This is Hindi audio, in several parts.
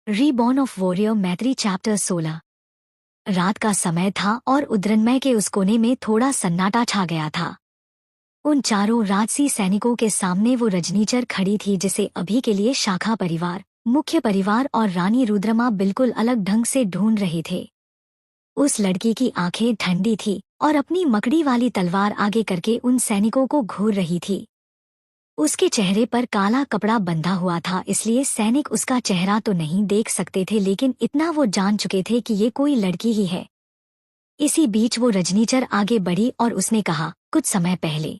रीबॉर्न ऑफ वॉरियर मैत्री चैप्टर 16। रात का समय था और उद्रनमय के उस कोने में थोड़ा सन्नाटा छा गया था। उन चारों राजसी सैनिकों के सामने वो रजनीचर खड़ी थी जिसे अभी के लिए शाखा परिवार, मुख्य परिवार और रानी रुद्रमा बिल्कुल अलग ढंग से ढूंढ रहे थे। उस लड़की की आंखें ठंडी थी और अपनी मकड़ी वाली तलवार आगे करके उन सैनिकों को घूर रही थी। उसके चेहरे पर काला कपड़ा बंधा हुआ था, इसलिए सैनिक उसका चेहरा तो नहीं देख सकते थे, लेकिन इतना वो जान चुके थे कि ये कोई लड़की ही है। इसी बीच वो रजनीचर आगे बढ़ी और उसने कहा, कुछ समय पहले,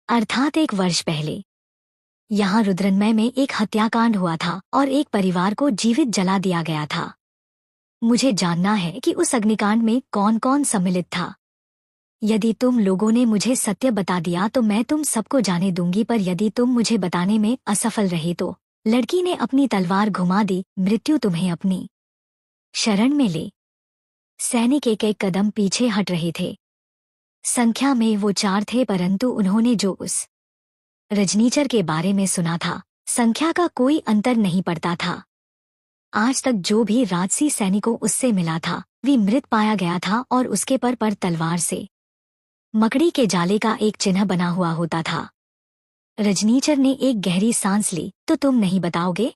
अर्थात 1 वर्ष पहले, यहाँ रुद्रनमय में एक हत्याकांड हुआ था और एक परिवार को जीवित जला दिया गया था। मुझे जानना है कि उस अग्निकांड में कौन कौन सम्मिलित था। यदि तुम लोगों ने मुझे सत्य बता दिया तो मैं तुम सबको जाने दूंगी, पर यदि तुम मुझे बताने में असफल रहे तो। लड़की ने अपनी तलवार घुमा दी, मृत्यु तुम्हें अपनी शरण में ले। सैनिक एक एक कदम पीछे हट रहे थे। संख्या में वो 4 थे, परंतु उन्होंने जो उस रजनीचर के बारे में सुना था, संख्या का कोई अंतर नहीं पड़ता था। आज तक जो भी राजसी सैनिकों उससे मिला था, वे मृत पाया गया था और उसके पर तलवार से मकड़ी के जाले का एक चिन्ह बना हुआ होता था। रजनीचर ने एक गहरी सांस ली, तो तुम नहीं बताओगे?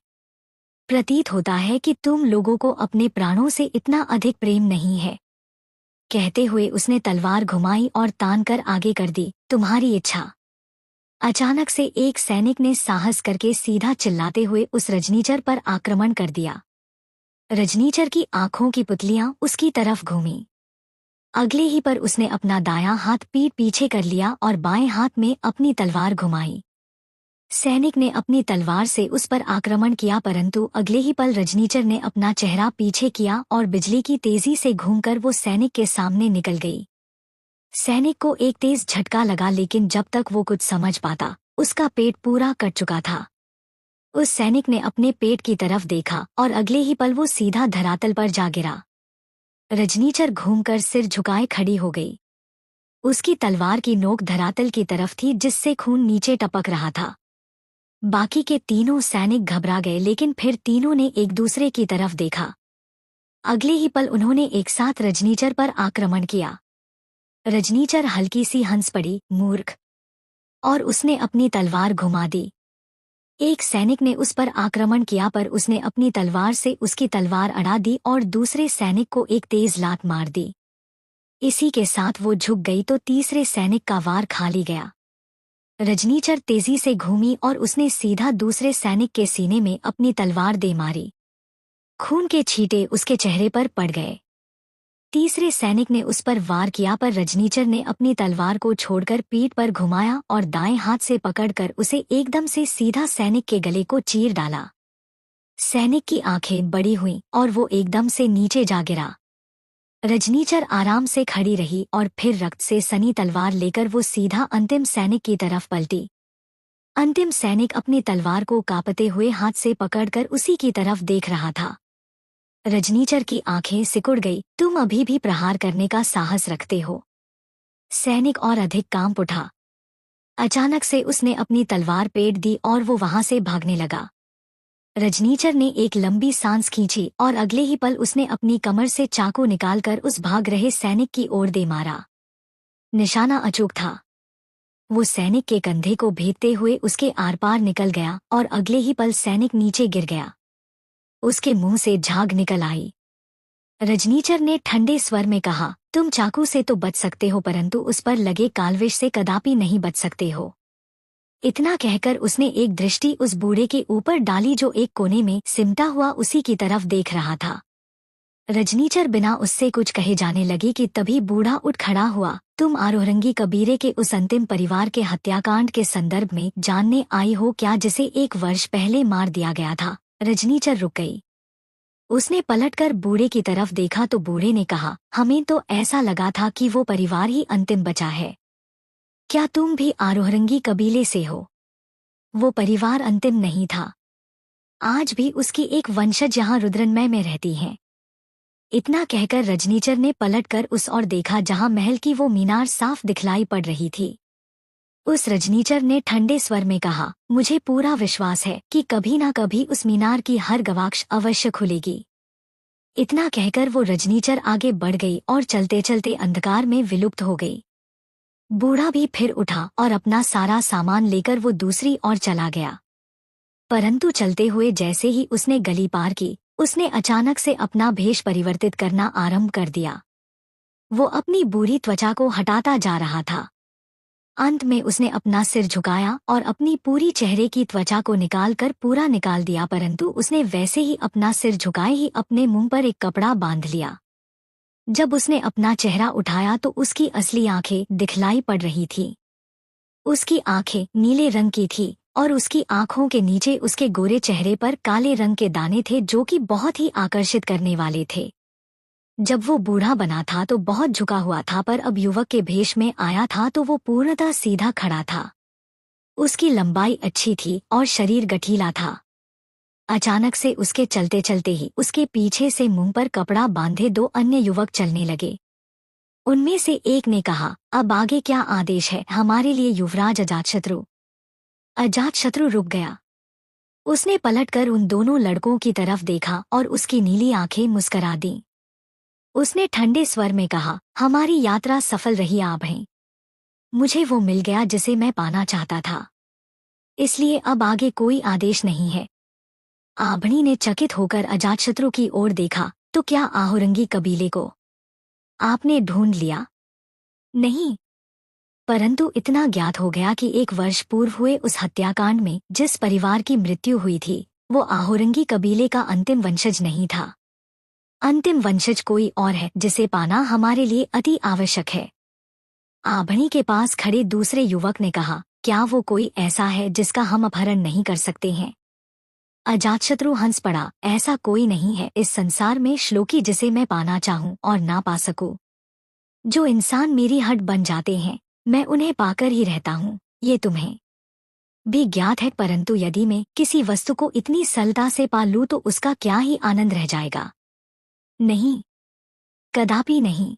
प्रतीत होता है कि तुम लोगों को अपने प्राणों से इतना अधिक प्रेम नहीं है। कहते हुए उसने तलवार घुमाई और तान कर आगे कर दी, तुम्हारी इच्छा। अचानक से एक सैनिक ने साहस करके सीधा चिल्लाते हुए उस रजनीचर पर आक्रमण कर दिया। रजनीचर की आंखों की पुतलियां उसकी तरफ घूमी। अगले ही पर उसने अपना दायां हाथ पीठ पीछे कर लिया और बाएं हाथ में अपनी तलवार घुमाई। सैनिक ने अपनी तलवार से उस पर आक्रमण किया, परंतु अगले ही पल रजनीचर ने अपना चेहरा पीछे किया और बिजली की तेजी से घूमकर वो सैनिक के सामने निकल गई। सैनिक को एक तेज झटका लगा, लेकिन जब तक वो कुछ समझ पाता, उसका पेट पूरा कट चुका था। उस सैनिक ने अपने पेट की तरफ देखा और अगले ही पल वो सीधा धरातल पर जा गिरा। रजनीचर घूमकर सिर झुकाए खड़ी हो गई। उसकी तलवार की नोक धरातल की तरफ थी, जिससे खून नीचे टपक रहा था। बाकी के तीनों सैनिक घबरा गए, लेकिन फिर तीनों ने एक दूसरे की तरफ देखा। अगले ही पल उन्होंने एक साथ रजनीचर पर आक्रमण किया। रजनीचर हल्की सी हंस पड़ी, मूर्ख, और उसने अपनी तलवार घुमा दी। एक सैनिक ने उस पर आक्रमण किया, पर उसने अपनी तलवार से उसकी तलवार अड़ा दी और दूसरे सैनिक को एक तेज लात मार दी। इसी के साथ वो झुक गई तो तीसरे सैनिक का वार खाली गया। रजनीचर तेजी से घूमी और उसने सीधा दूसरे सैनिक के सीने में अपनी तलवार दे मारी। खून के छींटे उसके चेहरे पर पड़ गए। तीसरे सैनिक ने उस पर वार किया, पर रजनीचर ने अपनी तलवार को छोड़कर पीठ पर घुमाया और दाएं हाथ से पकड़कर उसे एकदम से सीधा सैनिक के गले को चीर डाला। सैनिक की आंखें बड़ी हुईं और वो एकदम से नीचे जा गिरा। रजनीचर आराम से खड़ी रही और फिर रक्त से सनी तलवार लेकर वो सीधा अंतिम सैनिक की तरफ पलटी। अंतिम सैनिक अपनी तलवार को कांपते हुए हाथ से पकड़कर उसी की तरफ देख रहा था। रजनीचर की आंखें सिकुड़ गई, तुम अभी भी प्रहार करने का साहस रखते हो? सैनिक और अधिक कांप उठा। अचानक से उसने अपनी तलवार पेट दी और वो वहां से भागने लगा। रजनीचर ने एक लंबी सांस खींची और अगले ही पल उसने अपनी कमर से चाकू निकालकर उस भाग रहे सैनिक की ओर दे मारा। निशाना अचूक था। वो सैनिक के कंधे को भेदते हुए उसके आर पार निकल गया और अगले ही पल सैनिक नीचे गिर गया। उसके मुंह से झाग निकल आई। रजनीचर ने ठंडे स्वर में कहा, तुम चाकू से तो बच सकते हो, परंतु उस पर लगे कालविश से कदापि नहीं बच सकते हो। इतना कहकर उसने एक दृष्टि उस बूढ़े के ऊपर डाली जो एक कोने में सिमटा हुआ उसी की तरफ देख रहा था। रजनीचर बिना उससे कुछ कहे जाने लगी कि तभी बूढ़ा उठ खड़ा हुआ, तुम आरोहरंगी कबीले के उस अंतिम परिवार के हत्याकांड के संदर्भ में जानने आई हो क्या, जिसे 1 वर्ष पहले मार दिया गया था? रजनीचर रुक गई। उसने पलटकर बूढ़े की तरफ देखा तो बूढ़े ने कहा, हमें तो ऐसा लगा था कि वो परिवार ही अंतिम बचा है। क्या तुम भी आरोहरंगी कबीले से हो? वो परिवार अंतिम नहीं था। आज भी उसकी एक वंशज यहाँ रुद्रनमय में रहती हैं। इतना कहकर रजनीचर ने पलटकर उस ओर देखा जहाँ महल की वो मीनार साफ दिखलाई पड़ रही थी। उस रजनीचर ने ठंडे स्वर में कहा, मुझे पूरा विश्वास है कि कभी ना कभी उस मीनार की हर गवाक्ष अवश्य खुलेगी। इतना कहकर वो रजनीचर आगे बढ़ गई और चलते चलते अंधकार में विलुप्त हो गई। बूढ़ा भी फिर उठा और अपना सारा सामान लेकर वो दूसरी ओर चला गया। परंतु चलते हुए जैसे ही उसने गली पार की, उसने अचानक से अपना भेष परिवर्तित करना आरंभ कर दिया। वो अपनी बूढ़ी त्वचा को हटाता जा रहा था। अंत में उसने अपना सिर झुकाया और अपनी पूरी चेहरे की त्वचा को निकालकर पूरा निकाल दिया, परंतु उसने वैसे ही अपना सिर झुकाए ही अपने मुंह पर एक कपड़ा बांध लिया। जब उसने अपना चेहरा उठाया तो उसकी असली आंखें दिखलाई पड़ रही थीं। उसकी आंखें नीले रंग की थी और उसकी आंखों के नीचे उसके गोरे चेहरे पर काले रंग के दाने थे जो कि बहुत ही आकर्षित करने वाले थे। जब वो बूढ़ा बना था तो बहुत झुका हुआ था, पर अब युवक के भेष में आया था तो वो पूर्णतः सीधा खड़ा था। उसकी लंबाई अच्छी थी और शरीर गठीला था। अचानक से उसके चलते चलते ही उसके पीछे से मुंह पर कपड़ा बांधे दो अन्य युवक चलने लगे। उनमें से एक ने कहा, अब आगे क्या आदेश है हमारे लिए युवराज अजातशत्रु? अजातशत्रु रुक गया। उसने पलटकर उन दोनों लड़कों की तरफ देखा और उसकी नीली आंखें मुस्करा दीं। उसने ठंडे स्वर में कहा, हमारी यात्रा सफल रही आभे। मुझे वो मिल गया जिसे मैं पाना चाहता था, इसलिए अब आगे कोई आदेश नहीं है। आभणी ने चकित होकर अजातशत्रु की ओर देखा, तो क्या आहुरंगी कबीले को आपने ढूंढ लिया? नहीं, परंतु इतना ज्ञात हो गया कि 1 वर्ष पूर्व हुए उस हत्याकांड में जिस परिवार की मृत्यु हुई थी, वो आहुरंगी कबीले का अंतिम वंशज नहीं था। अंतिम वंशज कोई और है जिसे पाना हमारे लिए अति आवश्यक है। आभणी के पास खड़े दूसरे युवक ने कहा, क्या वो कोई ऐसा है जिसका हम अपहरण नहीं कर सकते हैं? अजातशत्रु हंस पड़ा, ऐसा कोई नहीं है इस संसार में श्लोकी जिसे मैं पाना चाहूं और ना पा सकूं। जो इंसान मेरी हट बन जाते हैं, मैं उन्हें पाकर ही रहता हूं। ये तुम्हें भी ज्ञात है, परंतु यदि मैं किसी वस्तु को इतनी सरलता से पा लूं तो उसका क्या ही आनंद रह जाएगा? नहीं, कदापि नहीं।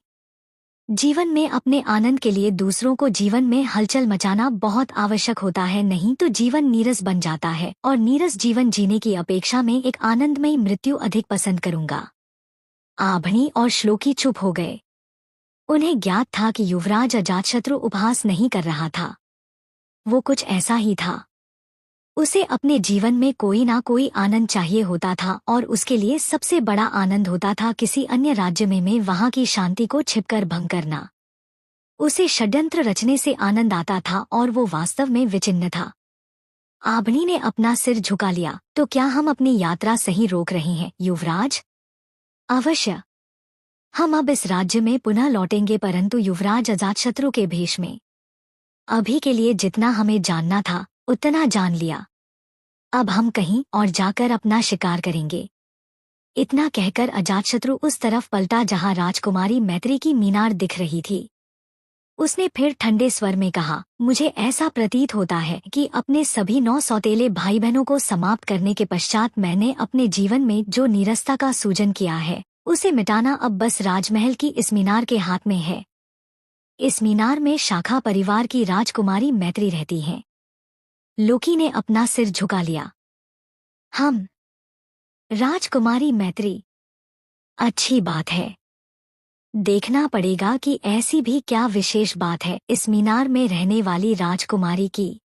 जीवन में अपने आनंद के लिए दूसरों को जीवन में हलचल मचाना बहुत आवश्यक होता है, नहीं तो जीवन नीरस बन जाता है और नीरस जीवन जीने की अपेक्षा में एक आनंदमयी मृत्यु अधिक पसंद करूंगा। आभणी और श्लोकी चुप हो गए। उन्हें ज्ञात था कि युवराज अजातशत्रु उपहास नहीं कर रहा था। वो कुछ ऐसा ही था। उसे अपने जीवन में कोई ना कोई आनंद चाहिए होता था और उसके लिए सबसे बड़ा आनंद होता था किसी अन्य राज्य में वहां की शांति को छिपकर भंग करना। उसे षड्यंत्र रचने से आनंद आता था और वो वास्तव में विचिन्न था। आभणी ने अपना सिर झुका लिया, तो क्या हम अपनी यात्रा सही रोक रहे हैं युवराज? अवश्य, हम अब इस राज्य में पुनः लौटेंगे, परंतु युवराज अजातशत्रु के भेष में। अभी के लिए जितना हमें जानना था उतना जान लिया। अब हम कहीं और जाकर अपना शिकार करेंगे। इतना कहकर अजातशत्रु उस तरफ पलटा जहां राजकुमारी मैत्री की मीनार दिख रही थी। उसने फिर ठंडे स्वर में कहा, मुझे ऐसा प्रतीत होता है कि अपने सभी 9 सौतेले भाई बहनों को समाप्त करने के पश्चात मैंने अपने जीवन में जो नीरसता का सूजन किया है उसे मिटाना अब बस राजमहल की इस मीनार के हाथ में है। इस मीनार में शाखा परिवार की राजकुमारी मैत्री रहती हैं। लोकी ने अपना सिर झुका लिया। हम राजकुमारी मैत्री, अच्छी बात है। देखना पड़ेगा कि ऐसी भी क्या विशेष बात है इस मीनार में रहने वाली राजकुमारी की,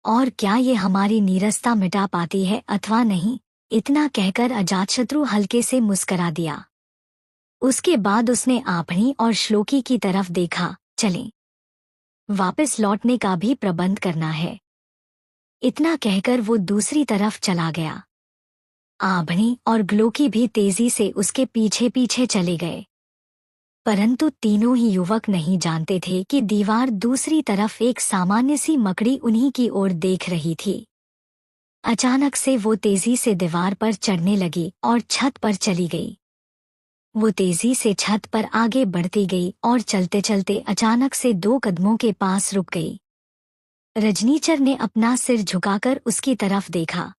और क्या ये हमारी नीरसता मिटा पाती है अथवा नहीं। इतना कहकर अजातशत्रु हल्के से मुस्करा दिया। उसके बाद उसने आभणी और श्लोकी की तरफ देखा, चलें, वापस लौटने का भी प्रबंध करना है। इतना कहकर वो दूसरी तरफ चला गया। आभणी और ग्लोकी भी तेजी से उसके पीछे पीछे चले गए, परंतु तीनों ही युवक नहीं जानते थे कि दीवार दूसरी तरफ एक सामान्य सी मकड़ी उन्हीं की ओर देख रही थी। अचानक से वो तेजी से दीवार पर चढ़ने लगी और छत पर चली गई। वो तेजी से छत पर आगे बढ़ती गई और चलते चलते अचानक से 2 कदमों के पास रुक गई। रजनीचर ने अपना सिर झुकाकर उसकी तरफ देखा।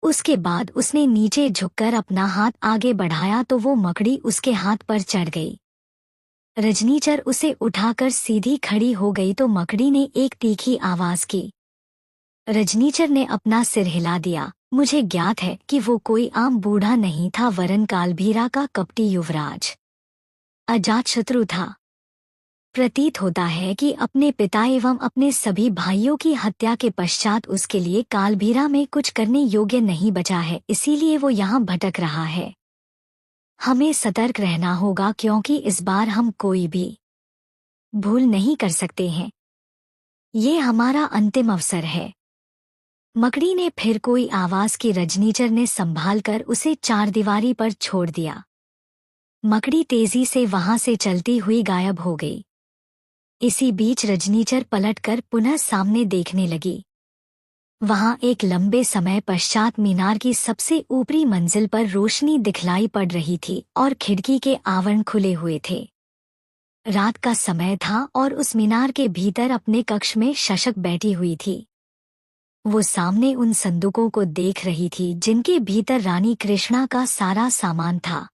उसके बाद उसने नीचे झुककर अपना हाथ आगे बढ़ाया तो वो मकड़ी उसके हाथ पर चढ़ गई। रजनीचर उसे उठाकर सीधी खड़ी हो गई तो मकड़ी ने एक तीखी आवाज की। रजनीचर ने अपना सिर हिला दिया। मुझे ज्ञात है कि वो कोई आम बूढ़ा नहीं था, वरन कालभीरा का कपटी युवराज अजातशत्रु था। प्रतीत होता है कि अपने पिता एवं अपने सभी भाइयों की हत्या के पश्चात उसके लिए कालभीरा में कुछ करने योग्य नहीं बचा है, इसीलिए वो यहाँ भटक रहा है। हमें सतर्क रहना होगा क्योंकि इस बार हम कोई भी भूल नहीं कर सकते हैं। ये हमारा अंतिम अवसर है। मकड़ी ने फिर कोई आवाज की। रजनीचर ने संभाल कर उसे चारदीवारी पर छोड़ दिया। मकड़ी तेजी से वहां से चलती हुई गायब हो गई। इसी बीच रजनीचर पलटकर पुनः सामने देखने लगी। वहां एक लंबे समय पश्चात मीनार की सबसे ऊपरी मंजिल पर रोशनी दिखलाई पड़ रही थी और खिड़की के आवरण खुले हुए थे। रात का समय था और उस मीनार के भीतर अपने कक्ष में शशक बैठी हुई थी। वो सामने उन संदूकों को देख रही थी जिनके भीतर रानी कृष्णा का सारा सामान था।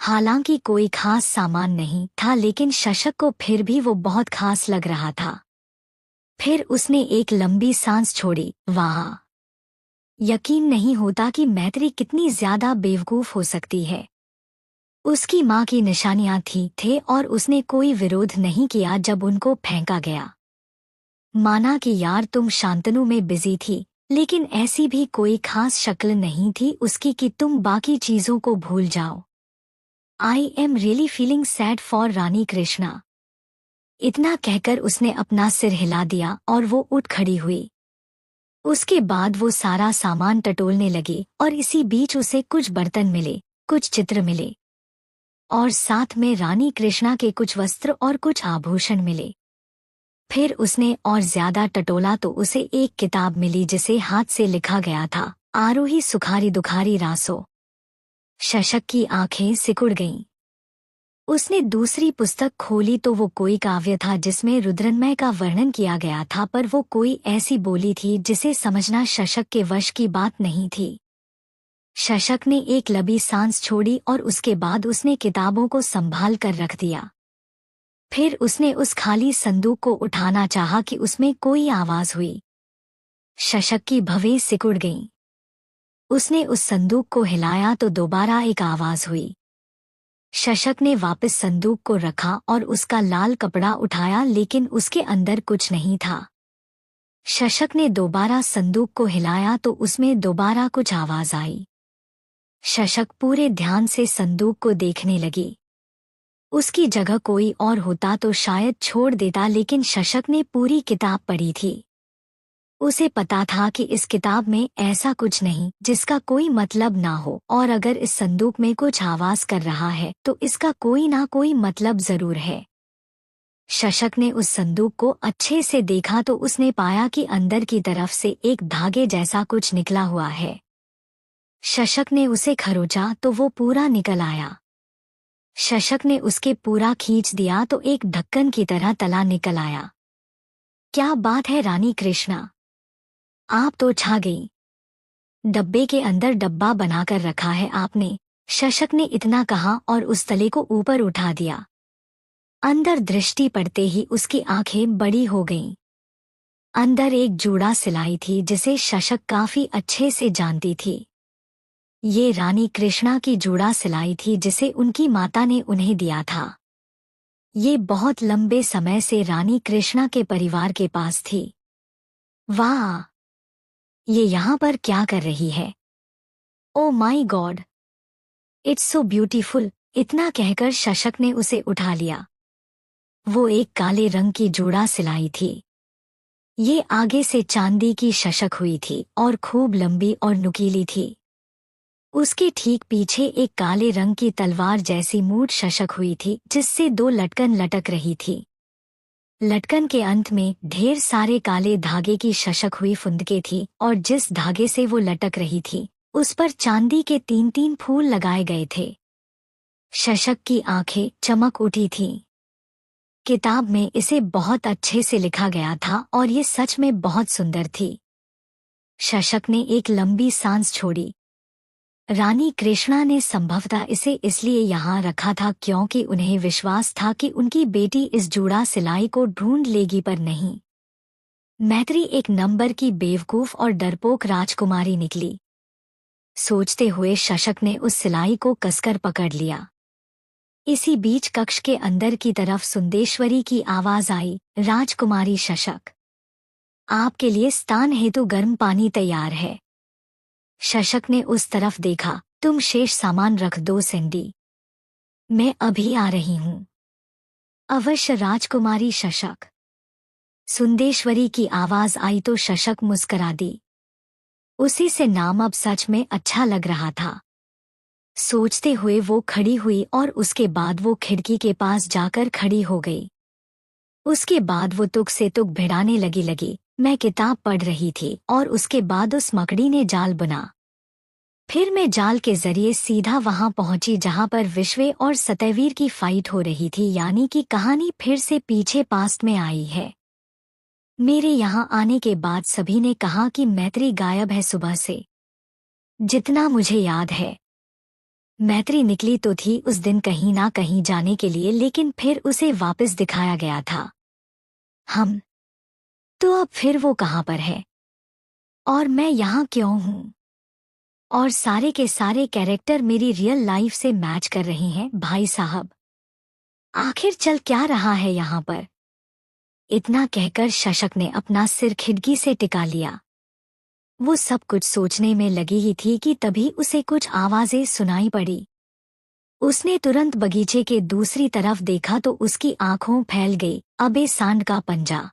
हालांकि कोई खास सामान नहीं था, लेकिन शशक को फिर भी वो बहुत खास लग रहा था। फिर उसने एक लंबी सांस छोड़ी। वाह! यकीन नहीं होता कि मैत्री कितनी ज्यादा बेवकूफ हो सकती है। उसकी माँ की निशानियां थे और उसने कोई विरोध नहीं किया जब उनको फेंका गया। माना कि यार तुम शांतनु में बिजी थी, लेकिन ऐसी भी कोई खास शक्ल नहीं थी उसकी कि तुम बाकी चीजों को भूल जाओ। I am really feeling sad for Rani Krishna. इतना कहकर उसने अपना सिर हिला दिया और वो उठ खड़ी हुई। उसके बाद वो सारा सामान टटोलने लगी और इसी बीच उसे कुछ बर्तन मिले, कुछ चित्र मिले और साथ में रानी कृष्णा के कुछ वस्त्र और कुछ आभूषण मिले। फिर उसने और ज्यादा टटोला तो उसे एक किताब मिली जिसे हाथ से लिखा गया था, आरोही सुखारी दुखारी रासो। शशक की आंखें सिकुड़ गईं। उसने दूसरी पुस्तक खोली तो वो कोई काव्य था जिसमें रुद्रन्मय का वर्णन किया गया था, पर वो कोई ऐसी बोली थी जिसे समझना शशक के वश की बात नहीं थी। शशक ने एक लंबी सांस छोड़ी और उसके बाद उसने किताबों को संभाल कर रख दिया। फिर उसने उस खाली संदूक को उठाना चाहा कि उसमें कोई आवाज हुई। शशक की भवें सिकुड़ गईं। उसने उस संदूक को हिलाया तो दोबारा एक आवाज हुई। शशक ने वापस संदूक को रखा और उसका लाल कपड़ा उठाया, लेकिन उसके अंदर कुछ नहीं था। शशक ने दोबारा संदूक को हिलाया तो उसमें दोबारा कुछ आवाज आई। शशक पूरे ध्यान से संदूक को देखने लगी। उसकी जगह कोई और होता तो शायद छोड़ देता, लेकिन शशक ने पूरी किताब पढ़ी थी। उसे पता था कि इस किताब में ऐसा कुछ नहीं जिसका कोई मतलब ना हो, और अगर इस संदूक में कुछ आवाज कर रहा है तो इसका कोई ना कोई मतलब जरूर है। शशक ने उस संदूक को अच्छे से देखा तो उसने पाया कि अंदर की तरफ से एक धागे जैसा कुछ निकला हुआ है। शशक ने उसे खरोचा तो वो पूरा निकल आया। शशक ने उसके पूरा खींच दिया तो एक ढक्कन की तरह तला निकल आया। क्या बात है रानी कृष्णा, आप तो छा गई। डब्बे के अंदर डब्बा बनाकर रखा है आपने। शशक ने इतना कहा और उस तले को ऊपर उठा दिया। अंदर दृष्टि पड़ते ही उसकी आंखें बड़ी हो गईं। अंदर एक जूड़ा सिलाई थी जिसे शशक काफी अच्छे से जानती थी। ये रानी कृष्णा की जूड़ा सिलाई थी जिसे उनकी माता ने उन्हें दिया था। ये बहुत लंबे समय से रानी कृष्णा के परिवार के पास थी। वाह, ये यहाँ पर क्या कर रही है? ओ माई गॉड, इट्स सो ब्यूटीफुल। इतना कहकर शशक ने उसे उठा लिया। वो एक काले रंग की जूड़ा सिलाई थी। ये आगे से चांदी की शशक हुई थी और खूब लंबी और नुकीली थी। उसके ठीक पीछे एक काले रंग की तलवार जैसी मूठ शशक हुई थी जिससे दो लटकन लटक रही थी। लटकन के अंत में ढेर सारे काले धागे की शशक हुई फुंदके थी और जिस धागे से वो लटक रही थी उस पर चांदी के 3-3 फूल लगाए गए थे। शशक की आंखें चमक उठी थीं। किताब में इसे बहुत अच्छे से लिखा गया था और ये सच में बहुत सुंदर थी। शशक ने एक लंबी सांस छोड़ी। रानी कृष्णा ने संभवतः इसे इसलिए यहाँ रखा था क्योंकि उन्हें विश्वास था कि उनकी बेटी इस जूड़ा सिलाई को ढूंढ लेगी, पर नहीं। मैत्री एक नंबर की बेवकूफ और डरपोक राजकुमारी निकली। सोचते हुए शशक ने उस सिलाई को कसकर पकड़ लिया। इसी बीच कक्ष के अंदर की तरफ सुंदेश्वरी की आवाज आई, राजकुमारी शशक, आपके लिए स्नान हेतु गर्म पानी तैयार है। शशक ने उस तरफ देखा, तुम शेष सामान रख दो सैंडी, मैं अभी आ रही हूँ। अवश्य राजकुमारी शशक। सुंदेश्वरी की आवाज आई तो शशक मुस्करा दी। उसी से नाम अब सच में अच्छा लग रहा था। सोचते हुए वो खड़ी हुई और उसके बाद वो खिड़की के पास जाकर खड़ी हो गई। उसके बाद वो तुक से तुक भिड़ाने लगी, मैं किताब पढ़ रही थी और उसके बाद उस मकड़ी ने जाल बुना। फिर मैं जाल के जरिए सीधा वहां पहुंची जहां पर विश्वे और सतैवीर की फाइट हो रही थी, यानी कि कहानी फिर से पीछे पास्ट में आई है। मेरे यहाँ आने के बाद सभी ने कहा कि मैत्री गायब है सुबह से। जितना मुझे याद है, मैत्री निकली तो थी उस दिन कहीं ना कहीं जाने के लिए, लेकिन फिर उसे वापस दिखाया गया था। हम तो अब फिर वो कहाँ पर है और मैं यहाँ क्यों हूँ? और सारे के सारे कैरेक्टर मेरी रियल लाइफ से मैच कर रहे हैं भाई साहब। आखिर चल क्या रहा है यहाँ पर? इतना कहकर शशक ने अपना सिर खिड़की से टिका लिया। वो सब कुछ सोचने में लगी ही थी कि तभी उसे कुछ आवाजें सुनाई पड़ी। उसने तुरंत बगीचे के दूसरी तरफ देखा तो उसकी आंखों फैल गई, अबे सांड का पंजा,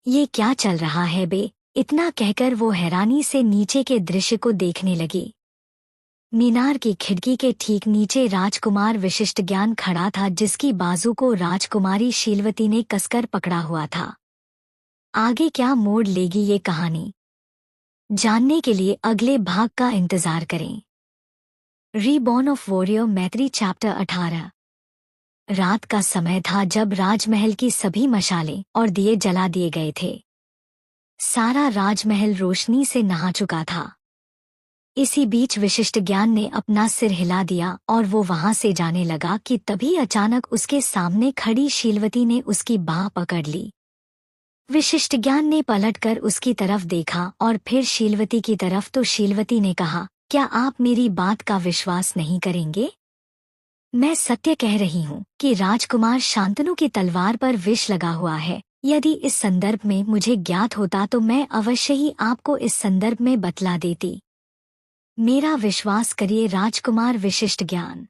ये क्या चल रहा है बे? इतना कहकर वो हैरानी से नीचे के दृश्य को देखने लगी। मीनार की खिड़की के ठीक नीचे राजकुमार विशिष्ट ज्ञान खड़ा था, जिसकी बाजू को राजकुमारी शीलवती ने कसकर पकड़ा हुआ था। आगे क्या मोड़ लेगी ये कहानी, जानने के लिए अगले भाग का इंतजार करें। रीबॉर्न ऑफ वॉरियर मैत्री चैप्टर 18। रात का समय था जब राजमहल की सभी मशालें और दिए जला दिए गए थे। सारा राजमहल रोशनी से नहा चुका था। इसी बीच विशिष्ट ज्ञान ने अपना सिर हिला दिया और वो वहां से जाने लगा कि तभी अचानक उसके सामने खड़ी शीलवती ने उसकी बाह पकड़ ली। विशिष्ट ज्ञान ने पलटकर उसकी तरफ देखा और फिर शीलवती की तरफ तो शीलवती ने कहा, क्या आप मेरी बात का विश्वास नहीं करेंगे? मैं सत्य कह रही हूँ कि राजकुमार शांतनु की तलवार पर विष लगा हुआ है। यदि इस संदर्भ में मुझे ज्ञात होता तो मैं अवश्य ही आपको इस संदर्भ में बतला देती। मेरा विश्वास करिए राजकुमार विशिष्ट ज्ञान।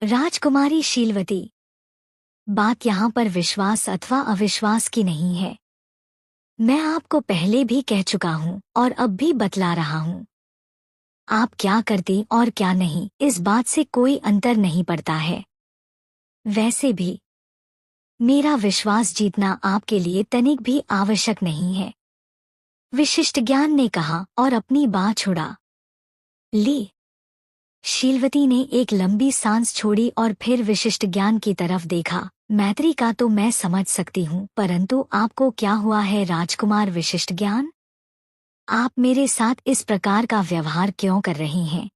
राजकुमारी शीलवती, बात यहाँ पर विश्वास अथवा अविश्वास की नहीं है। मैं आपको पहले भी कह चुका हूँ और अब भी बतला रहा हूँ। आप क्या करती और क्या नहीं, इस बात से कोई अंतर नहीं पड़ता है। वैसे भी मेरा विश्वास जीतना आपके लिए तनिक भी आवश्यक नहीं है, विशिष्ट ज्ञान ने कहा और अपनी बाह छुड़ा ली। शीलवती ने एक लंबी सांस छोड़ी और फिर विशिष्ट ज्ञान की तरफ देखा। मैत्री का तो मैं समझ सकती हूँ, परंतु आपको क्या हुआ है राजकुमार विशिष्ट ज्ञान? आप मेरे साथ इस प्रकार का व्यवहार क्यों कर रहे हैं?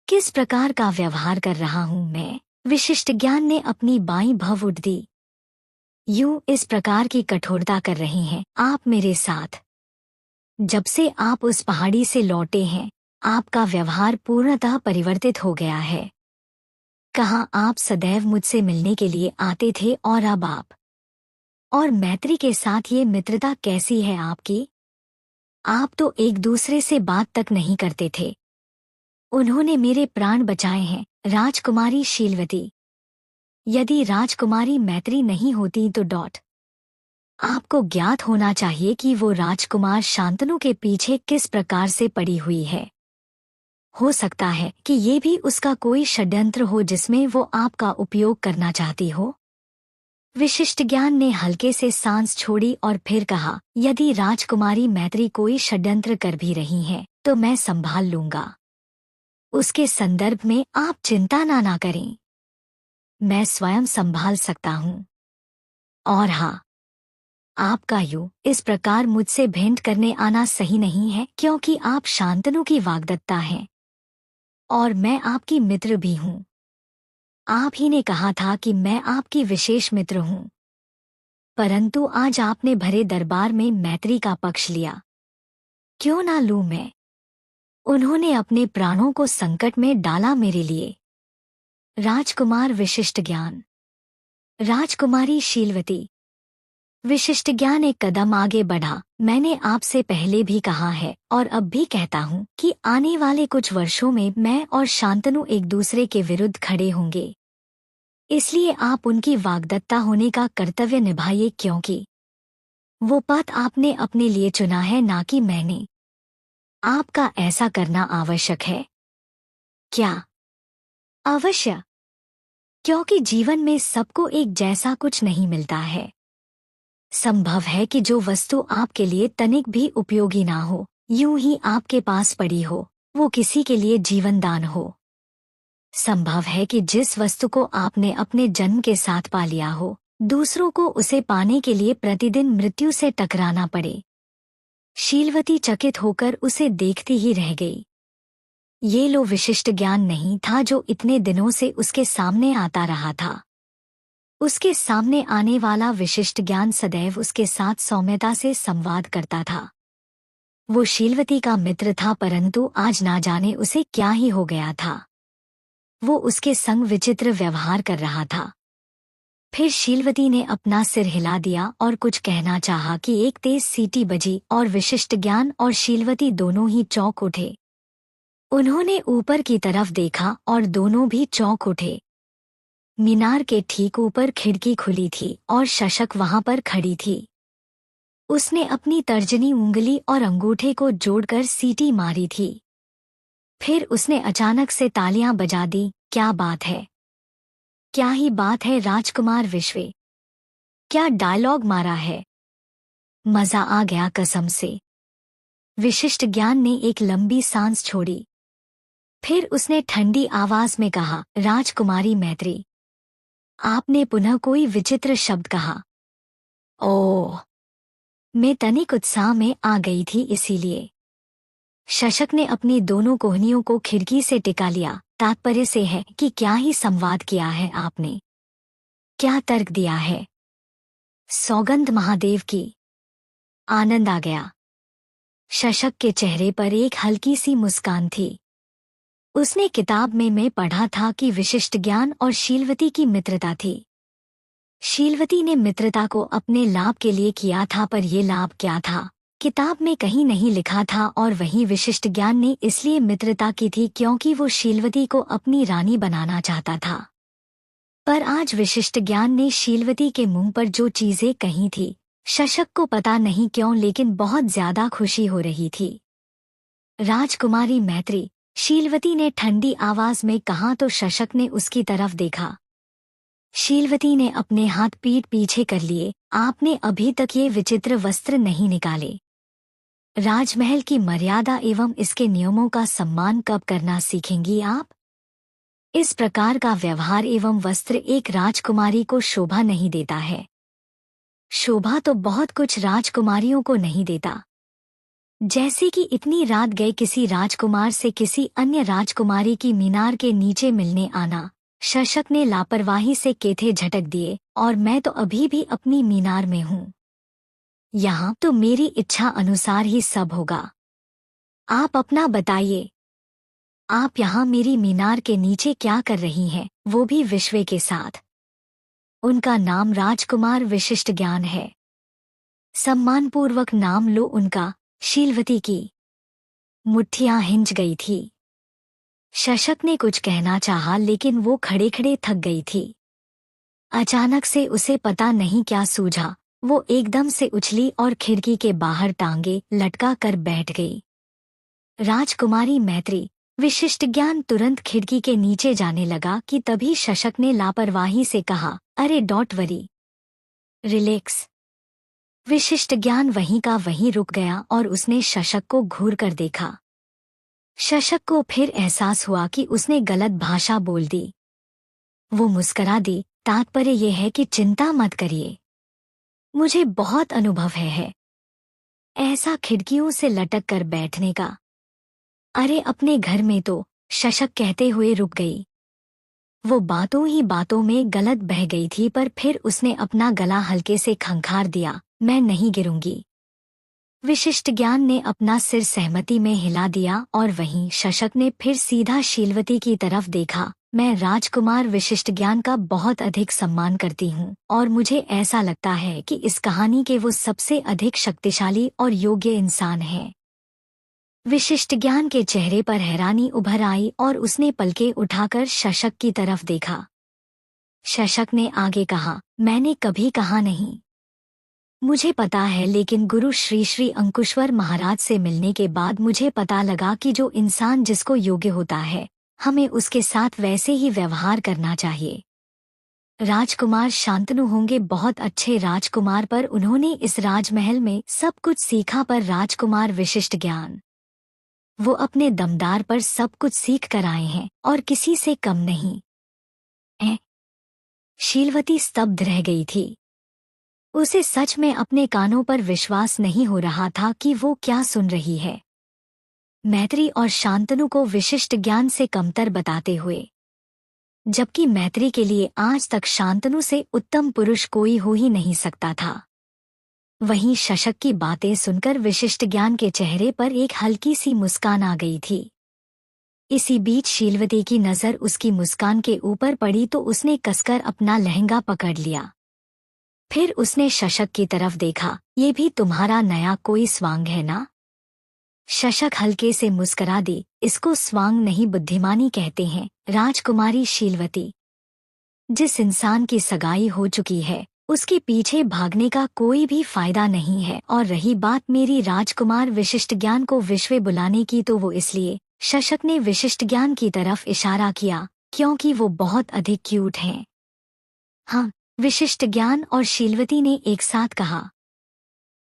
किस प्रकार का व्यवहार कर रहा हूँ मैं? विशिष्ट ज्ञान ने अपनी बाईं भव उठ दी। यूं इस प्रकार की कठोरता कर रहे हैं आप मेरे साथ? जब से आप उस पहाड़ी से लौटे हैं, आपका व्यवहार पूर्णतः परिवर्तित हो गया है। कहाँ आप सदैव मुझसे मिलने के लिए आते थे और अब आप और मैत्री के साथ ये मित्रता कैसी है आपकी? आप तो एक दूसरे से बात तक नहीं करते थे। उन्होंने मेरे प्राण बचाए हैं राजकुमारी शीलवती। यदि राजकुमारी मैत्री नहीं होती तो आपको ज्ञात होना चाहिए कि वो राजकुमार शांतनु के पीछे किस प्रकार से पड़ी हुई है। हो सकता है कि ये भी उसका कोई षड्यंत्र हो जिसमें वो आपका उपयोग करना चाहती हो। विशिष्ट ज्ञान ने हल्के से सांस छोड़ी और फिर कहा, यदि राजकुमारी मैत्री कोई षड्यंत्र कर भी रही हैं, तो मैं संभाल लूंगा। उसके संदर्भ में आप चिंता ना करें, मैं स्वयं संभाल सकता हूँ। और हाँ, आपका इस प्रकार मुझसे भेंट करने आना सही नहीं है, क्योंकि आप शांतनु की वाग्दत्ता हैं। और मैं आपकी मित्र भी हूँ। आप ही ने कहा था कि मैं आपकी विशेष मित्र हूँ, परंतु आज आपने भरे दरबार में मैत्री का पक्ष लिया। क्यों ना लूं मैं? उन्होंने अपने प्राणों को संकट में डाला मेरे लिए। राजकुमार विशिष्ट ज्ञान। राजकुमारी शीलवती। विशिष्ट ज्ञान एक कदम आगे बढ़ा। मैंने आपसे पहले भी कहा है और अब भी कहता हूँ कि आने वाले कुछ वर्षों में मैं और शांतनु एक दूसरे के विरुद्ध खड़े होंगे। इसलिए आप उनकी वाग्दत्ता होने का कर्तव्य निभाइए, क्योंकि वो पथ आपने अपने लिए चुना है, ना कि मैंने। आपका ऐसा करना आवश्यक है। क्या अवश्य? क्योंकि जीवन में सबको एक जैसा कुछ नहीं मिलता है। संभव है कि जो वस्तु आपके लिए तनिक भी उपयोगी ना हो, यूं ही आपके पास पड़ी हो, वो किसी के लिए जीवनदान हो। संभव है कि जिस वस्तु को आपने अपने जन्म के साथ पा लिया हो, दूसरों को उसे पाने के लिए प्रतिदिन मृत्यु से टकराना पड़े। शीलवती चकित होकर उसे देखती ही रह गई। ये लो विशिष्ट ज्ञान नहीं था जो इतने दिनों से उसके सामने आता रहा था। उसके सामने आने वाला विशिष्ट ज्ञान सदैव उसके साथ सौम्यता से संवाद करता था। वो शीलवती का मित्र था, परंतु आज ना जाने उसे क्या ही हो गया था। वो उसके संग विचित्र व्यवहार कर रहा था। फिर शीलवती ने अपना सिर हिला दिया और कुछ कहना चाहा कि एक तेज सीटी बजी और विशिष्ट ज्ञान और शीलवती दोनों ही चौंक उठे। उन्होंने ऊपर की तरफ देखा और दोनों भी चौंक उठे। मीनार के ठीक ऊपर खिड़की खुली थी और शशक वहां पर खड़ी थी। उसने अपनी तर्जनी उंगली और अंगूठे को जोड़कर सीटी मारी थी। फिर उसने अचानक से तालियां बजा दी। क्या बात है, क्या ही बात है राजकुमार विश्वे, क्या डायलॉग मारा है। मजा आ गया कसम से। विशिष्ट ज्ञान ने एक लंबी सांस छोड़ी। फिर उसने ठंडी आवाज में कहा, राजकुमारी मैत्री, आपने पुनः कोई विचित्र शब्द कहा। ओह, मैं तनिक उत्साह में आ गई थी इसीलिए। शशक ने अपनी दोनों कोहनियों को खिड़की से टिका लिया। तात्पर्य से है कि क्या ही संवाद किया है आपने, क्या तर्क दिया है। सौगंध महादेव की। आनंद आ गया। शशक के चेहरे पर एक हल्की सी मुस्कान थी। उसने किताब में मैं पढ़ा था कि विशिष्ट ज्ञान और शीलवती की मित्रता थी। शीलवती ने मित्रता को अपने लाभ के लिए किया था, पर यह लाभ क्या था, किताब में कहीं नहीं लिखा था। और वहीं विशिष्ट ज्ञान ने इसलिए मित्रता की थी क्योंकि वो शीलवती को अपनी रानी बनाना चाहता था। पर आज विशिष्ट ज्ञान ने शीलवती के मुंह पर जो चीजें कही थी, शशक को पता नहीं क्यों लेकिन बहुत ज्यादा खुशी हो रही थी। राजकुमारी मैत्री, शीलवती ने ठंडी आवाज में कहा तो शशक ने उसकी तरफ देखा। शीलवती ने अपने हाथ पीठ पीछे कर लिए। आपने अभी तक ये विचित्र वस्त्र नहीं निकाले। राजमहल की मर्यादा एवं इसके नियमों का सम्मान कब करना सीखेंगी आप? इस प्रकार का व्यवहार एवं वस्त्र एक राजकुमारी को शोभा नहीं देता है। शोभा तो बहुत कुछ राजकुमारियों को नहीं देता, जैसे कि इतनी रात गए किसी राजकुमार से किसी अन्य राजकुमारी की मीनार के नीचे मिलने आना। शशक ने लापरवाही से केथे झटक दिए। और मैं तो अभी भी अपनी मीनार में हूँ। यहाँ तो मेरी इच्छा अनुसार ही सब होगा। आप अपना बताइए, आप यहाँ मेरी मीनार के नीचे क्या कर रही हैं, वो भी विश्वे के साथ? उनका नाम राजकुमार विशिष्ट ज्ञान है। सम्मानपूर्वक नाम लो उनका। शीलवती की मुट्ठियां हिंच गई थी। शशक ने कुछ कहना चाहा लेकिन वो खड़े खड़े थक गई थी। अचानक से उसे पता नहीं क्या सूझा। वो एकदम से उछली और खिड़की के बाहर टांगे लटका कर बैठ गई। राजकुमारी मैत्री, विशिष्ट ज्ञान तुरंत खिड़की के नीचे जाने लगा कि तभी शशक ने लापरवाही से कहा, अरे डोंट वरी, रिलैक्स। विशिष्ट ज्ञान वहीं का वहीं रुक गया और उसने शशक को घूर कर देखा। शशक को फिर एहसास हुआ कि उसने गलत भाषा बोल दी। वो मुस्करा दी। तात्पर्य यह है कि चिंता मत करिए, मुझे बहुत अनुभव है ऐसा खिड़कियों से लटक कर बैठने का। अरे अपने घर में तो शशक कहते हुए रुक गई। वो बातों ही बातों में गलत बह गई थी, पर फिर उसने अपना गला हल्के से खंखार दिया। मैं नहीं गिरूंगी। विशिष्ट ज्ञान ने अपना सिर सहमति में हिला दिया और वहीं शशक ने फिर सीधा शीलवती की तरफ देखा। मैं राजकुमार विशिष्ट ज्ञान का बहुत अधिक सम्मान करती हूँ और मुझे ऐसा लगता है कि इस कहानी के वो सबसे अधिक शक्तिशाली और योग्य इंसान हैं। विशिष्ट ज्ञान के चेहरे पर हैरानी उभर आई और उसने पलकें उठाकर शशक की तरफ देखा। शशक ने आगे कहा, मैंने कभी कहा नहीं। मुझे पता है, लेकिन गुरु श्री श्री अंकुश्वर महाराज से मिलने के बाद मुझे पता लगा कि जो इंसान जिसको योग्य होता है, हमें उसके साथ वैसे ही व्यवहार करना चाहिए। राजकुमार शांतनु होंगे बहुत अच्छे राजकुमार, पर उन्होंने इस राजमहल में सब कुछ सीखा, पर राजकुमार विशिष्ट ज्ञान वो अपने दमदार पर सब कुछ सीख कर आए हैं और किसी से कम नहीं है। शीलवती स्तब्ध रह गई थी। उसे सच में अपने कानों पर विश्वास नहीं हो रहा था कि वो क्या सुन रही है। मैत्री और शांतनु को विशिष्ट ज्ञान से कमतर बताते हुए, जबकि मैत्री के लिए आज तक शांतनु से उत्तम पुरुष कोई हो ही नहीं सकता था। वहीं शशक की बातें सुनकर विशिष्ट ज्ञान के चेहरे पर एक हल्की सी मुस्कान आ गई थी। इसी बीच शीलवती की नज़र उसकी मुस्कान के ऊपर पड़ी तो उसने कसकर अपना लहंगा पकड़ लिया। फिर उसने शशक की तरफ देखा। ये भी तुम्हारा नया कोई स्वांग है ना? शशक हल्के से मुस्करा दी। इसको स्वांग नहीं, बुद्धिमानी कहते हैं राजकुमारी शीलवती। जिस इंसान की सगाई हो चुकी है उसके पीछे भागने का कोई भी फायदा नहीं है। और रही बात मेरी राजकुमार विशिष्ट ज्ञान को विश्व बुलाने की, तो वो इसलिए, शशक ने विशिष्ट ज्ञान की तरफ इशारा किया, क्योंकि वो बहुत अधिक क्यूट हैं। हाँ, विशिष्ट ज्ञान और शीलवती ने एक साथ कहा।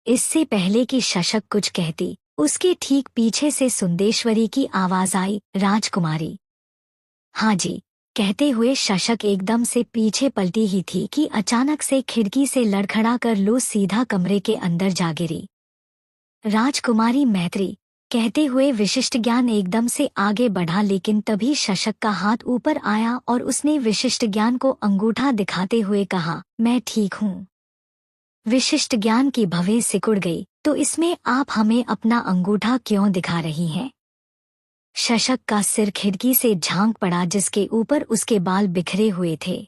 इससे पहले कि शशक कुछ कहती, उसके ठीक पीछे से सुंदेश्वरी की आवाज आई, राजकुमारी। हाँ जी, कहते हुए शशक एकदम से पीछे पलटी ही थी कि अचानक से खिड़की से लड़खड़ा कर लो सीधा कमरे के अंदर जा गिरी। राजकुमारी मैत्री, कहते हुए विशिष्ट ज्ञान एकदम से आगे बढ़ा, लेकिन तभी शशक का हाथ ऊपर आया और उसने विशिष्ट ज्ञान को अंगूठा दिखाते हुए कहा, मैं ठीक हूँ। विशिष्ट ज्ञान की भवें सिकुड़ गई। तो इसमें आप हमें अपना अंगूठा क्यों दिखा रही हैं? शशक का सिर खिड़की से झांक पड़ा, जिसके ऊपर उसके बाल बिखरे हुए थे।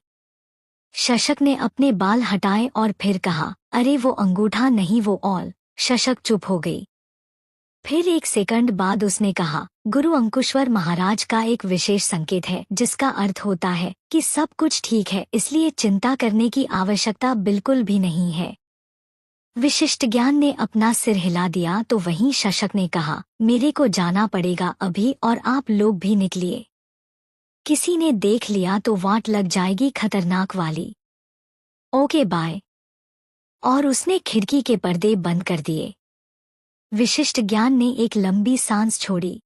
शशक ने अपने बाल हटाए और फिर कहा, अरे वो अंगूठा नहीं, वो ऑल। शशक चुप हो गई। फिर एक सेकंड बाद उसने कहा, गुरु अंकुश्वर महाराज का एक विशेष संकेत है, जिसका अर्थ होता है कि सब कुछ ठीक है, इसलिए चिंता करने की आवश्यकता बिल्कुल भी नहीं है। विशिष्ट ज्ञान ने अपना सिर हिला दिया तो वहीं शशक ने कहा, मेरे को जाना पड़ेगा अभी, और आप लोग भी निकलिए। किसी ने देख लिया तो वाट लग जाएगी खतरनाक वाली। Okay bye. और उसने खिड़की के पर्दे बंद कर दिए। विशिष्ट ज्ञान ने एक लंबी सांस छोड़ी।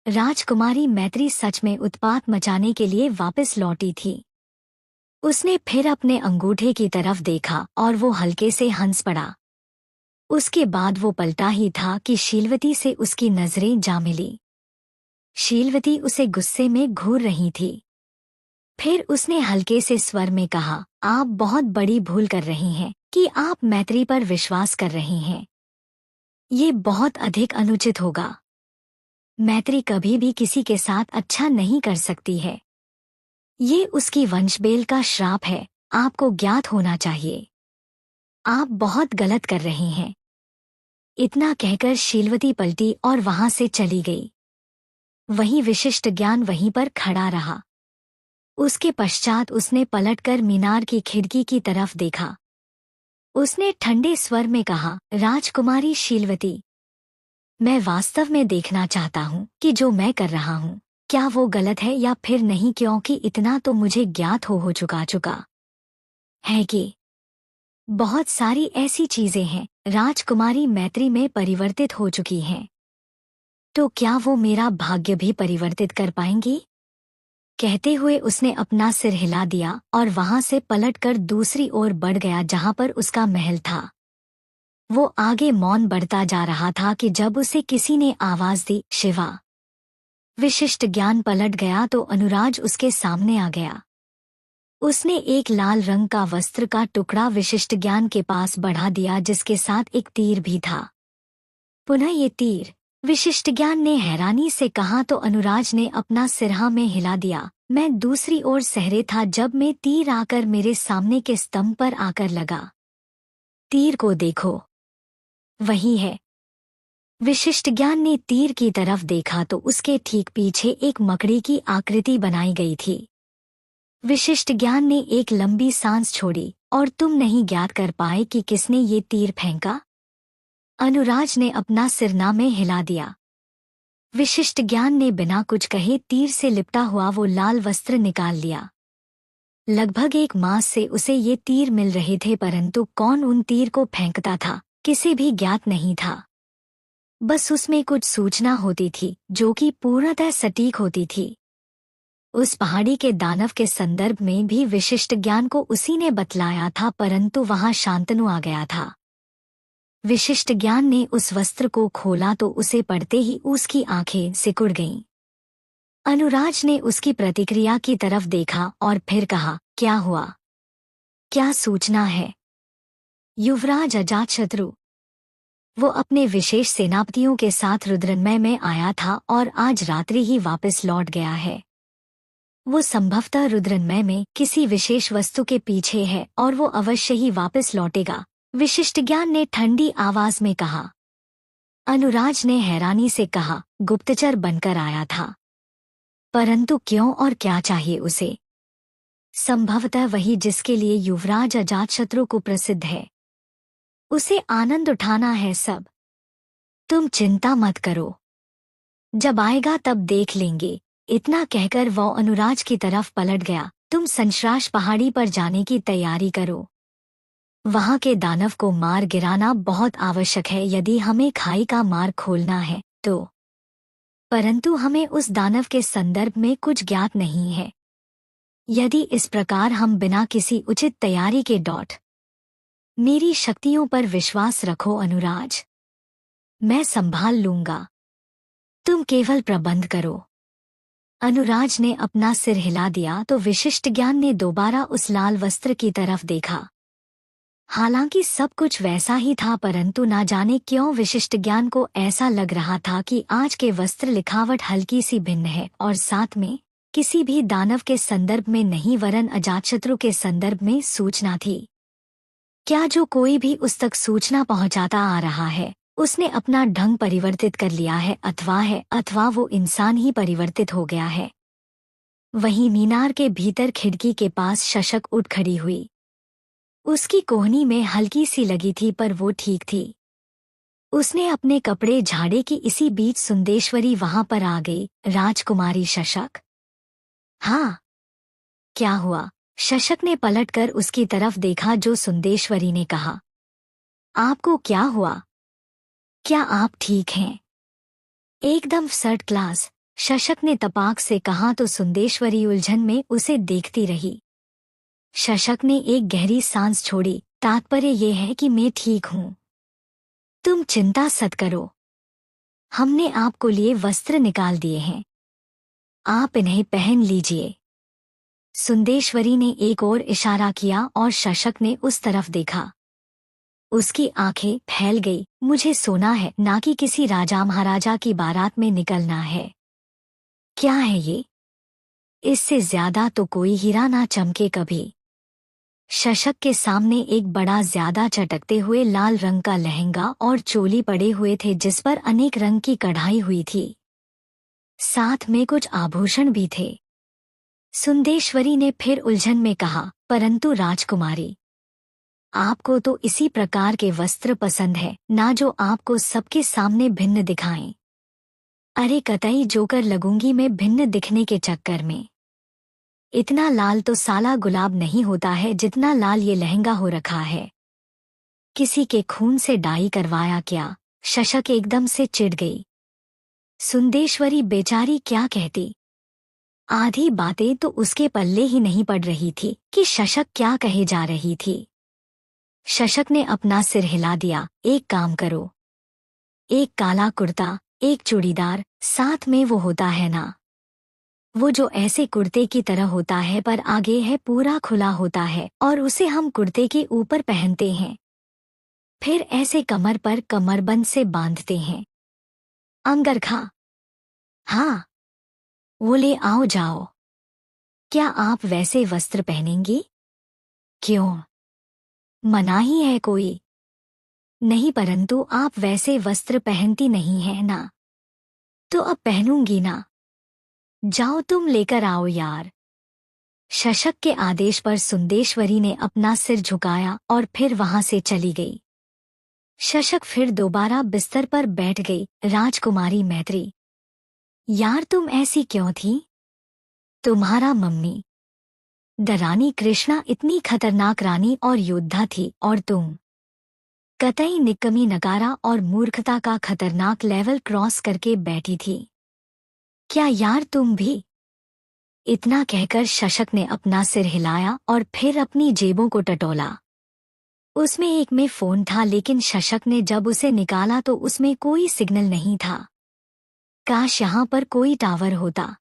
राजकुमारी मैत्री सच में उत्पात मचाने के लिए वापस लौटी थी। उसने फिर अपने अंगूठे की तरफ देखा और वो हल्के से हंस पड़ा। उसके बाद वो पलटा ही था कि शीलवती से उसकी नजरें जा मिली। शीलवती उसे गुस्से में घूर रही थी। फिर उसने हल्के से स्वर में कहा, आप बहुत बड़ी भूल कर रही हैं कि आप मैत्री पर विश्वास कर रही हैं। ये बहुत अधिक अनुचित होगा। मैत्री कभी भी किसी के साथ अच्छा नहीं कर सकती है। ये उसकी वंशबेल का श्राप है, आपको ज्ञात होना चाहिए। आप बहुत गलत कर रहे हैं। इतना कहकर शीलवती पलटी और वहां से चली गई। वहीं विशिष्ट ज्ञान वहीं पर खड़ा रहा। उसके पश्चात उसने पलटकर मीनार की खिड़की की तरफ देखा। उसने ठंडे स्वर में कहा, राजकुमारी शीलवती, मैं वास्तव में देखना चाहता हूँ कि जो मैं कर रहा हूँ क्या वो गलत है या फिर नहीं, क्योंकि इतना तो मुझे ज्ञात हो चुका है कि बहुत सारी ऐसी चीजें हैं राजकुमारी मैत्री में परिवर्तित हो चुकी हैं। तो क्या वो मेरा भाग्य भी परिवर्तित कर पाएंगी? कहते हुए उसने अपना सिर हिला दिया और वहां से पलटकर दूसरी ओर बढ़ गया जहां पर उसका महल था। वो आगे मौन बढ़ता जा रहा था कि जब उसे किसी ने आवाज दी, शिवा। विशिष्ट ज्ञान पलट गया तो अनुराज उसके सामने आ गया। उसने एक लाल रंग का वस्त्र का टुकड़ा विशिष्ट ज्ञान के पास बढ़ा दिया, जिसके साथ एक तीर भी था। पुनः ये तीर? विशिष्ट ज्ञान ने हैरानी से कहा तो अनुराज ने अपना सिरहा में हिला दिया। मैं दूसरी ओर सहरे था जब मैं तीर आकर मेरे सामने के स्तंभ पर आकर लगा। तीर को देखो, वही है। विशिष्ट ज्ञान ने तीर की तरफ देखा तो उसके ठीक पीछे एक मकड़ी की आकृति बनाई गई थी। विशिष्ट ज्ञान ने एक लंबी सांस छोड़ी। और तुम नहीं ज्ञात कर पाए कि किसने ये तीर फेंका? अनुराज ने अपना सिरना में हिला दिया। विशिष्ट ज्ञान ने बिना कुछ कहे तीर से लिपटा हुआ वो लाल वस्त्र निकाल लिया। लगभग 1 मास से उसे ये तीर मिल रहे थे, परंतु कौन उन तीर को फेंकता था किसे भी ज्ञात नहीं था। बस उसमें कुछ सूचना होती थी जो कि पूर्णतः सटीक होती थी। उस पहाड़ी के दानव के संदर्भ में भी विशिष्ट ज्ञान को उसी ने बतलाया था, परंतु वहां शांतनु आ गया था। विशिष्ट ज्ञान ने उस वस्त्र को खोला तो उसे पढ़ते ही उसकी आंखें सिकुड़ गईं। अनुराज ने उसकी प्रतिक्रिया की तरफ देखा और फिर कहा, क्या हुआ? क्या सूचना है? युवराज अजातशत्रु, वो अपने विशेष सेनापतियों के साथ रुद्रमय में आया था और आज रात्रि ही वापस लौट गया है। वो संभवतः रुद्रमय में किसी विशेष वस्तु के पीछे है और वो अवश्य ही वापस लौटेगा, विशिष्ट ज्ञान ने ठंडी आवाज में कहा। अनुराज ने हैरानी से कहा, गुप्तचर बनकर आया था, परंतु क्यों और क्या चाहिए उसे? संभवतः वही जिसके लिए युवराज अजातशत्रु को प्रसिद्ध है। उसे आनंद उठाना है सब। तुम चिंता मत करो, जब आएगा तब देख लेंगे। इतना कहकर वो अनुराज की तरफ पलट गया। तुम संश्राश पहाड़ी पर जाने की तैयारी करो। वहां के दानव को मार गिराना बहुत आवश्यक है यदि हमें खाई का मार्ग खोलना है तो। परंतु हमें उस दानव के संदर्भ में कुछ ज्ञात नहीं है। यदि इस प्रकार हम बिना किसी उचित तैयारी के मेरी शक्तियों पर विश्वास रखो अनुराज, मैं संभाल लूंगा। तुम केवल प्रबंध करो। अनुराज ने अपना सिर हिला दिया तो विशिष्ट ज्ञान ने दोबारा उस लाल वस्त्र की तरफ देखा। हालांकि सब कुछ वैसा ही था, परंतु ना जाने क्यों विशिष्ट ज्ञान को ऐसा लग रहा था कि आज के वस्त्र लिखावट हल्की सी भिन्न है और साथ में किसी भी दानव के संदर्भ में नहीं वरन अजातशत्रु के संदर्भ में सूचना थी। क्या जो कोई भी उस तक सूचना पहुंचाता आ रहा है उसने अपना ढंग परिवर्तित कर लिया है अथवा वो इंसान ही परिवर्तित हो गया है? वहीं मीनार के भीतर खिड़की के पास शशक उठ खड़ी हुई। उसकी कोहनी में हल्की सी लगी थी पर वो ठीक थी। उसने अपने कपड़े झाड़े कि इसी बीच सुंदेश्वरी वहां पर आ गई। राजकुमारी शशक? हाँ। क्या हुआ? शशक ने पलटकर उसकी तरफ देखा जो सुंदेश्वरी ने कहा। आपको क्या हुआ? क्या आप ठीक हैं? एकदम फर्स्ट क्लास, शशक ने तपाक से कहा तो सुंदेश्वरी उलझन में उसे देखती रही। शशक ने एक गहरी सांस छोड़ी। तात्पर्य ये है कि मैं ठीक हूं। तुम चिंता मत करो, हमने आपको लिए वस्त्र निकाल दिए हैं, आप इन्हें पहन लीजिए। सुंदेश्वरी ने एक और इशारा किया और शशक ने उस तरफ देखा। उसकी आंखें फैल गई। मुझे सोना है, ना कि किसी राजा महाराजा की बारात में निकलना है। क्या है ये? इससे ज्यादा तो कोई हीरा ना चमके कभी। शशक के सामने एक बड़ा ज्यादा चटकते हुए लाल रंग का लहंगा और चोली पड़े हुए थे जिस पर अनेक रंग की कढ़ाई हुई थी। साथ में कुछ आभूषण भी थे। सुंदेश्वरी ने फिर उलझन में कहा, परंतु राजकुमारी, आपको तो इसी प्रकार के वस्त्र पसंद है ना जो आपको सबके सामने भिन्न दिखाएं। अरे कतई जोकर लगूंगी मैं भिन्न दिखने के चक्कर में। इतना लाल तो साला गुलाब नहीं होता है जितना लाल ये लहंगा हो रखा है। किसी के खून से डाई करवाया क्या? शशक एकदम से चिढ़ गई। सुंदेश्वरी बेचारी क्या कहती? आधी बातें तो उसके पल्ले ही नहीं पड़ रही थी कि शशक क्या कहे जा रही थी। शशक ने अपना सिर हिला दिया। एक काम करो, एक काला कुर्ता, एक चूड़ीदार, साथ में वो होता है ना, वो जो ऐसे कुर्ते की तरह होता है पर आगे है पूरा खुला होता है और उसे हम कुर्ते के ऊपर पहनते हैं, फिर ऐसे कमर पर कमरबंद से बांधते हैं। अंगरखा। हाँ, वो ले आओ जाओ। क्या आप वैसे वस्त्र पहनेंगी? क्यों, मनाही है कोई? नहीं, परंतु आप वैसे वस्त्र पहनती नहीं है ना। तो अब पहनूंगी ना। जाओ तुम लेकर आओ यार। शशक के आदेश पर सुंदेश्वरी ने अपना सिर झुकाया और फिर वहां से चली गई। शशक फिर दोबारा बिस्तर पर बैठ गई। राजकुमारी मैत्री, यार तुम ऐसी क्यों थी? तुम्हारा मम्मी द रानी कृष्णा इतनी खतरनाक रानी और योद्धा थी और तुम कतई निकम्मी, नकारा और मूर्खता का खतरनाक लेवल क्रॉस करके बैठी थी। क्या यार तुम भी? इतना कहकर शशक ने अपना सिर हिलाया और फिर अपनी जेबों को टटोला। उसमें एक में फोन था, लेकिन शशक ने जब उसे निकाला तो उसमें कोई सिग्नल नहीं था। काश यहाँ पर कोई टावर होता।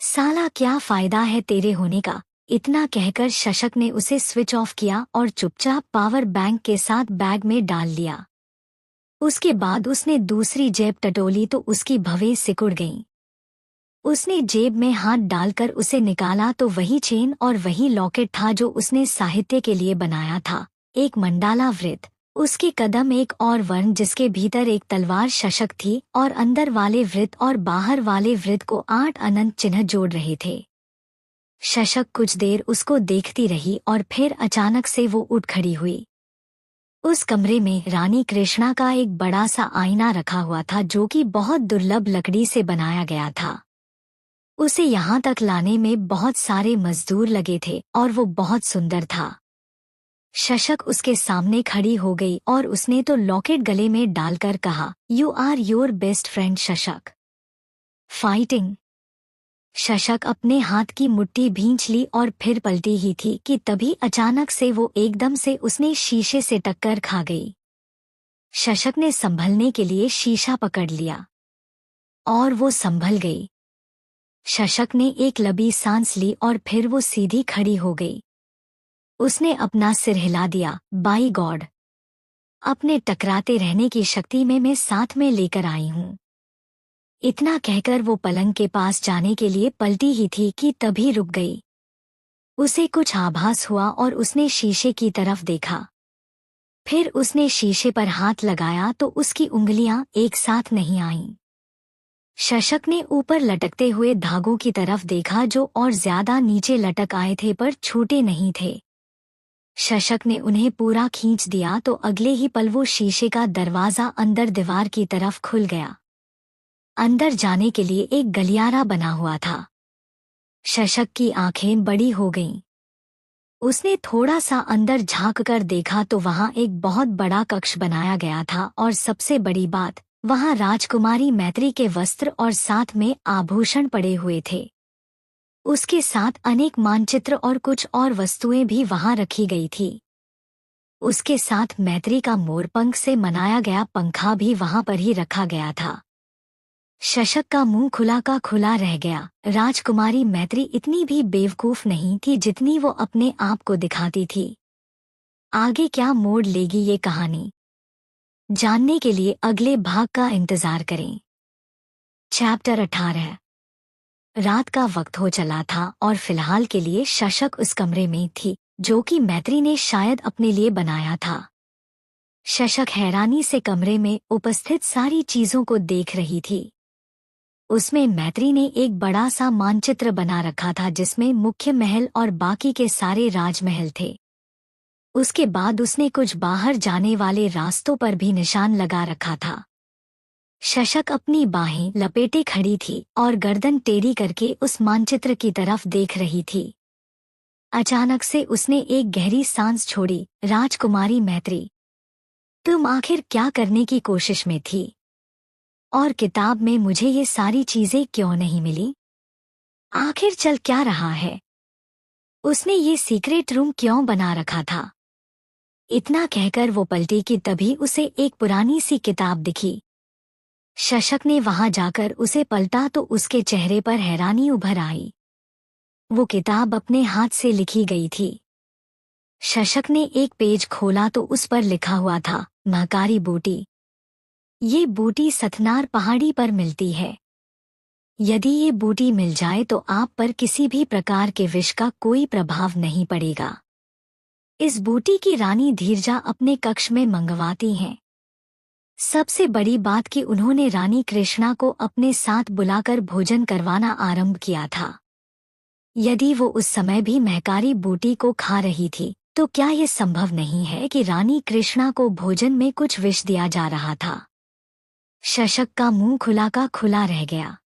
साला क्या फायदा है तेरे होने का? इतना कहकर शशक ने उसे स्विच ऑफ किया और चुपचाप पावर बैंक के साथ बैग में डाल लिया। उसके बाद उसने दूसरी जेब टटोली तो उसकी भवें सिकुड़ गईं। उसने जेब में हाथ डालकर उसे निकाला तो वही चेन और वही लॉकेट था जो उसने साहित्य के लिए बनाया था, एक मंडाला वृत्त। उसके कदम एक और वर्ण जिसके भीतर एक तलवार शशक थी और अंदर वाले वृत्त और बाहर वाले वृत्त को 8 अनंत चिन्ह जोड़ रहे थे। शशक कुछ देर उसको देखती रही और फिर अचानक से वो उठ खड़ी हुई। उस कमरे में रानी कृष्णा का एक बड़ा सा आईना रखा हुआ था जो कि बहुत दुर्लभ लकड़ी से बनाया गया था। उसे यहाँ तक लाने में बहुत सारे मजदूर लगे थे और वो बहुत सुंदर था। शशक उसके सामने खड़ी हो गई और उसने तो लॉकेट गले में डालकर कहा, you are your best friend Shashak. Fighting. Shashak अपने हाथ की मुट्ठी भींच ली और फिर पलटी ही थी कि तभी अचानक से वो एकदम से उसने शीशे से टक्कर खा गई। शशक ने संभलने के लिए शीशा पकड़ लिया और वो संभल गई। शशक ने एक लंबी सांस ली और फिर वो सीधी खड़ी हो गई। उसने अपना सिर हिला दिया। बाई गॉड, अपने टकराते रहने की शक्ति में मैं साथ में लेकर आई हूँ। इतना कहकर वो पलंग के पास जाने के लिए पलटी ही थी कि तभी रुक गई। उसे कुछ आभास हुआ और उसने शीशे की तरफ देखा। फिर उसने शीशे पर हाथ लगाया तो उसकी उंगलियां एक साथ नहीं आईं। शशक ने ऊपर लटकते हुए धागों की तरफ देखा जो और ज्यादा नीचे लटक आए थे पर छूटे नहीं थे। शशक ने उन्हें पूरा खींच दिया तो अगले ही पल वो शीशे का दरवाजा अंदर दीवार की तरफ खुल गया। अंदर जाने के लिए एक गलियारा बना हुआ था। शशक की आंखें बड़ी हो गईं। उसने थोड़ा सा अंदर झांक कर देखा तो वहां एक बहुत बड़ा कक्ष बनाया गया था और सबसे बड़ी बात, वहां राजकुमारी मैत्री के वस्त्र और साथ में आभूषण पड़े हुए थे। उसके साथ अनेक मानचित्र और कुछ और वस्तुएं भी वहां रखी गई थी। उसके साथ मैत्री का मोरपंख से बनाया गया पंखा भी वहां पर ही रखा गया था। शशक का मुंह खुला का खुला रह गया। राजकुमारी मैत्री इतनी भी बेवकूफ नहीं थी जितनी वो अपने आप को दिखाती थी। आगे क्या मोड़ लेगी ये कहानी, जानने के लिए अगले भाग का इंतजार करें। चैप्टर 18। रात का वक्त हो चला था और फिलहाल के लिए शशक उस कमरे में थी जो कि मैत्री ने शायद अपने लिए बनाया था। शशक हैरानी से कमरे में उपस्थित सारी चीजों को देख रही थी। उसमें मैत्री ने एक बड़ा सा मानचित्र बना रखा था जिसमें मुख्य महल और बाकी के सारे राजमहल थे। उसके बाद उसने कुछ बाहर जाने वाले रास्तों पर भी निशान लगा रखा था। शशक अपनी बाहें लपेटे खड़ी थी और गर्दन टेढ़ी करके उस मानचित्र की तरफ देख रही थी। अचानक से उसने एक गहरी सांस छोड़ी। राजकुमारी मैत्री, तुम आखिर क्या करने की कोशिश में थी? और किताब में मुझे ये सारी चीजें क्यों नहीं मिली? आखिर चल क्या रहा है? उसने ये सीक्रेट रूम क्यों बना रखा था? इतना कहकर वो पलटी कि तभी उसे एक पुरानी सी किताब दिखी। शशक ने वहां जाकर उसे पलटा तो उसके चेहरे पर हैरानी उभर आई। वो किताब अपने हाथ से लिखी गई थी। शशक ने एक पेज खोला तो उस पर लिखा हुआ था, महकारी बूटी। ये बूटी सतनार पहाड़ी पर मिलती है। यदि ये बूटी मिल जाए तो आप पर किसी भी प्रकार के विष का कोई प्रभाव नहीं पड़ेगा। इस बूटी की रानी धीरजा अपने कक्ष में मंगवाती हैं। सबसे बड़ी बात कि उन्होंने रानी कृष्णा को अपने साथ बुलाकर भोजन करवाना आरंभ किया था। यदि वो उस समय भी महकारी बूटी को खा रही थी तो क्या ये संभव नहीं है कि रानी कृष्णा को भोजन में कुछ विष दिया जा रहा था। शशक का मुंह खुला का खुला रह गया।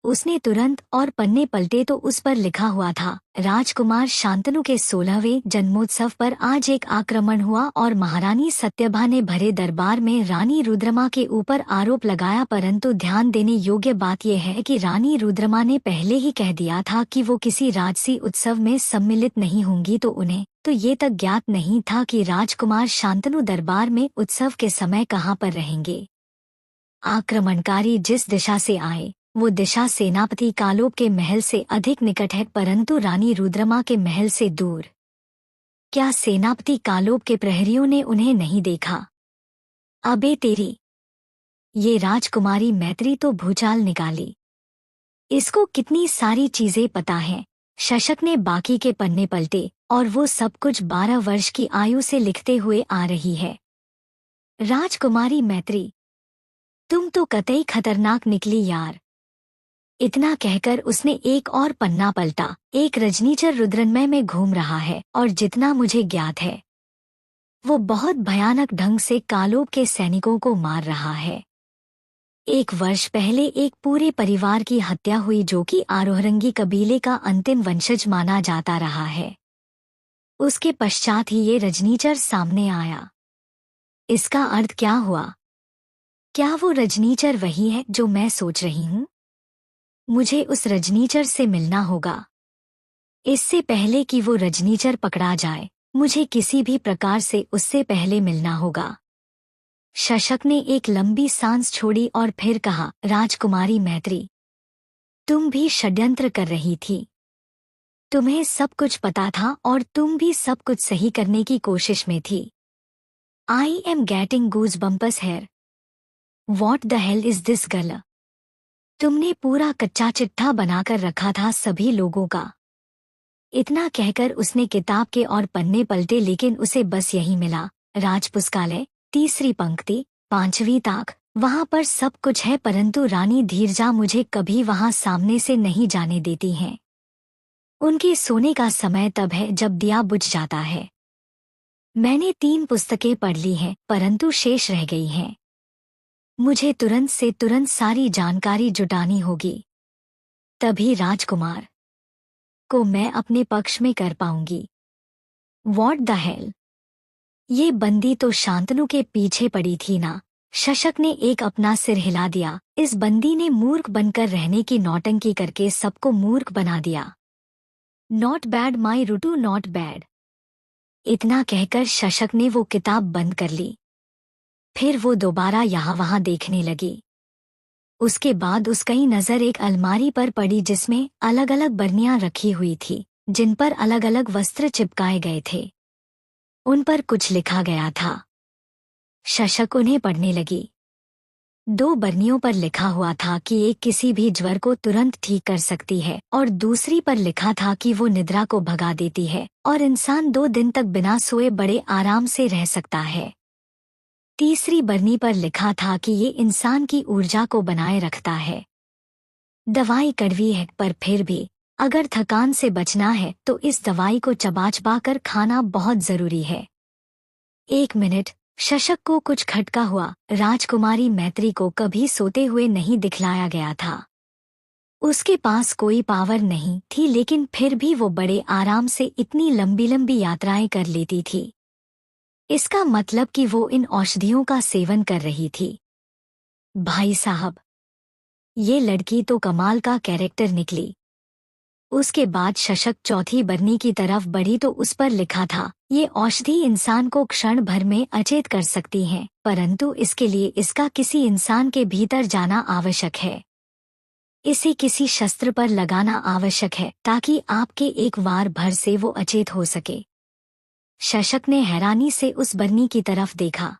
उसने तुरंत और पन्ने पलटे तो उस पर लिखा हुआ था, राजकुमार शांतनु के 16वें जन्मोत्सव पर आज एक आक्रमण हुआ और महारानी सत्यभा ने भरे दरबार में रानी रुद्रमा के ऊपर आरोप लगाया, परंतु ध्यान देने योग्य बात यह है कि रानी रुद्रमा ने पहले ही कह दिया था कि वो किसी राजसी उत्सव में सम्मिलित नहीं होंगी, तो उन्हें तो ये तक ज्ञात नहीं था कि राजकुमार शांतनु दरबार में उत्सव के समय कहाँ पर रहेंगे। आक्रमणकारी जिस दिशा से आए वो दिशा सेनापति कालोब के महल से अधिक निकट है, परंतु रानी रुद्रमा के महल से दूर। क्या सेनापति कालोब के प्रहरियों ने उन्हें नहीं देखा? अबे तेरी ये राजकुमारी मैत्री तो भूचाल निकाली। इसको कितनी सारी चीजें पता हैं। शशक ने बाकी के पन्ने पलटे और वो सब कुछ 12 वर्ष की आयु से लिखते हुए आ रही है। राजकुमारी मैत्री, तुम तो कतई खतरनाक निकली यार। इतना कहकर उसने एक और पन्ना पलटा। एक रजनीचर रुद्रन्मय में घूम रहा है और जितना मुझे ज्ञात है वो बहुत भयानक ढंग से कालोब के सैनिकों को मार रहा है। 1 वर्ष पहले एक पूरे परिवार की हत्या हुई जो कि आरोहरंगी कबीले का अंतिम वंशज माना जाता रहा है। उसके पश्चात ही ये रजनीचर सामने आया। इसका अर्थ क्या हुआ? क्या वो रजनीचर वही है जो मैं सोच रही हूँ? मुझे उस रजनीचर से मिलना होगा। इससे पहले कि वो रजनीचर पकड़ा जाए मुझे किसी भी प्रकार से उससे पहले मिलना होगा। शशक ने एक लंबी सांस छोड़ी और फिर कहा, राजकुमारी मैत्री, तुम भी षड्यंत्र कर रही थी। तुम्हें सब कुछ पता था और तुम भी सब कुछ सही करने की कोशिश में थी। I am getting goose bumps here. What the hell is this girl? तुमने पूरा कच्चा चिट्ठा बनाकर रखा था सभी लोगों का। इतना कहकर उसने किताब के और पन्ने पलटे, लेकिन उसे बस यही मिला, राजपुस्तकालय, 3री पंक्ति, 5वीं ताक। वहां पर सब कुछ है, परंतु रानी धीरजा मुझे कभी वहां सामने से नहीं जाने देती हैं। उनके सोने का समय तब है जब दिया बुझ जाता है। मैंने 3 पुस्तकें पढ़ ली हैं, परंतु शेष रह गई हैं। मुझे तुरंत से तुरंत सारी जानकारी जुटानी होगी, तभी राजकुमार को मैं अपने पक्ष में कर पाऊंगी। What the hello? ये बंदी तो शांतनु के पीछे पड़ी थी ना? शशक ने एक अपना सिर हिला दिया। इस बंदी ने मूर्ख बनकर रहने की नौटंकी करके सबको मूर्ख बना दिया। Not bad my Rutu, not bad. इतना कहकर शशक ने वो किताब बंद कर ली। फिर वो दोबारा यहाँ वहाँ देखने लगी। उसके बाद उसकी नज़र एक अलमारी पर पड़ी जिसमें अलग अलग बरनियां रखी हुई थी, जिन पर अलग अलग वस्त्र चिपकाए गए थे। उन पर कुछ लिखा गया था। शशक उन्हें पढ़ने लगी। 2 बरनियों पर लिखा हुआ था कि एक किसी भी ज्वर को तुरंत ठीक कर सकती है और दूसरी पर लिखा था कि वो निद्रा को भगा देती है और इंसान 2 दिन तक बिना सोए बड़े आराम से रह सकता है। तीसरी बरनी पर लिखा था कि ये इंसान की ऊर्जा को बनाए रखता है। दवाई कड़वी है, पर फिर भी अगर थकान से बचना है तो इस दवाई को चबा चबा कर खाना बहुत जरूरी है। 1 मिनट, शशक को कुछ खटका हुआ। राजकुमारी मैत्री को कभी सोते हुए नहीं दिखलाया गया था। उसके पास कोई पावर नहीं थी, लेकिन फिर भी वो बड़े आराम से इतनी लंबी लंबी यात्राएं कर लेती थी। इसका मतलब कि वो इन औषधियों का सेवन कर रही थी। भाई साहब, ये लड़की तो कमाल का कैरेक्टर निकली। उसके बाद शशक चौथी बरनी की तरफ बढ़ी तो उस पर लिखा था, ये औषधि इंसान को क्षण भर में अचेत कर सकती है, परंतु इसके लिए इसका किसी इंसान के भीतर जाना आवश्यक है। इसे किसी शस्त्र पर लगाना आवश्यक है ताकि आपके एक वार भर से वो अचेत हो सके। शशक ने हैरानी से उस बरनी की तरफ देखा।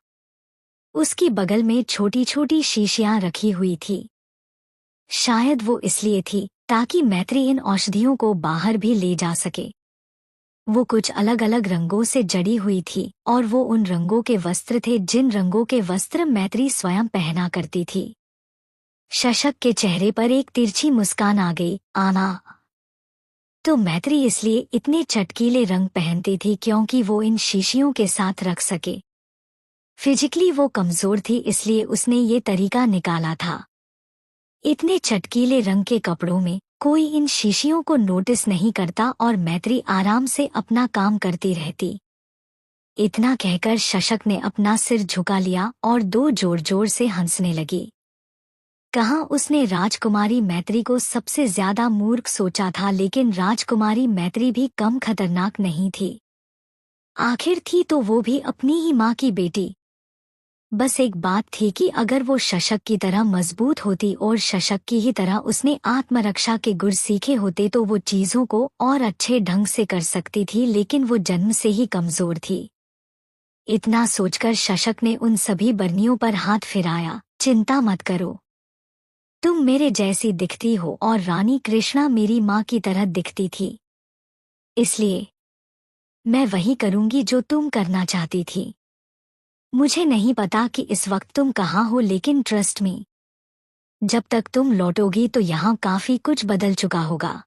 उसकी बगल में छोटी छोटी शीशियां रखी हुई थी। शायद वो इसलिए थी ताकि मैत्री इन औषधियों को बाहर भी ले जा सके। वो कुछ अलग अलग रंगों से जड़ी हुई थी और वो उन रंगों के वस्त्र थे जिन रंगों के वस्त्र मैत्री स्वयं पहना करती थी। शशक के चेहरे पर एक तिरछी मुस्कान आ गई। आना, तो मैत्री इसलिए इतने चटकीले रंग पहनती थी क्योंकि वो इन शीशियों के साथ रख सके। फिजिकली वो कमजोर थी इसलिए उसने ये तरीका निकाला था। इतने चटकीले रंग के कपड़ों में कोई इन शीशियों को नोटिस नहीं करता और मैत्री आराम से अपना काम करती रहती। इतना कहकर शशक ने अपना सिर झुका लिया और दो जोर जोर से हंसने लगी। कहाँ उसने राजकुमारी मैत्री को सबसे ज्यादा मूर्ख सोचा था, लेकिन राजकुमारी मैत्री भी कम खतरनाक नहीं थी। आखिर थी तो वो भी अपनी ही माँ की बेटी। बस एक बात थी कि अगर वो शशक की तरह मजबूत होती और शशक की ही तरह उसने आत्मरक्षा के गुर सीखे होते तो वो चीजों को और अच्छे ढंग से कर सकती थी, लेकिन वो जन्म से ही कमजोर थी। इतना सोचकर शशक ने उन सभी बरनियों पर हाथ फिराया। चिंता मत करो, तुम मेरे जैसी दिखती हो और रानी कृष्णा मेरी माँ की तरह दिखती थी, इसलिए मैं वही करूंगी जो तुम करना चाहती थी। मुझे नहीं पता कि इस वक्त तुम कहाँ हो, लेकिन ट्रस्ट मी, जब तक तुम लौटोगी तो यहाँ काफी कुछ बदल चुका होगा।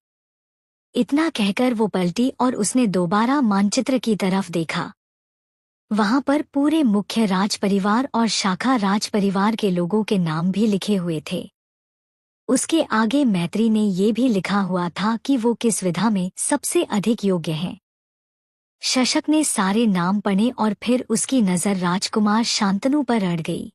इतना कहकर वो पलटी और उसने दोबारा मानचित्र की तरफ देखा। वहां पर पूरे मुख्य राज परिवार और शाखा राज परिवार के लोगों के नाम भी लिखे हुए थे। उसके आगे मैत्री ने ये भी लिखा हुआ था कि वो किस विधा में सबसे अधिक योग्य हैं। शशक ने सारे नाम पढ़े और फिर उसकी नजर राजकुमार शांतनु पर अड़ गई।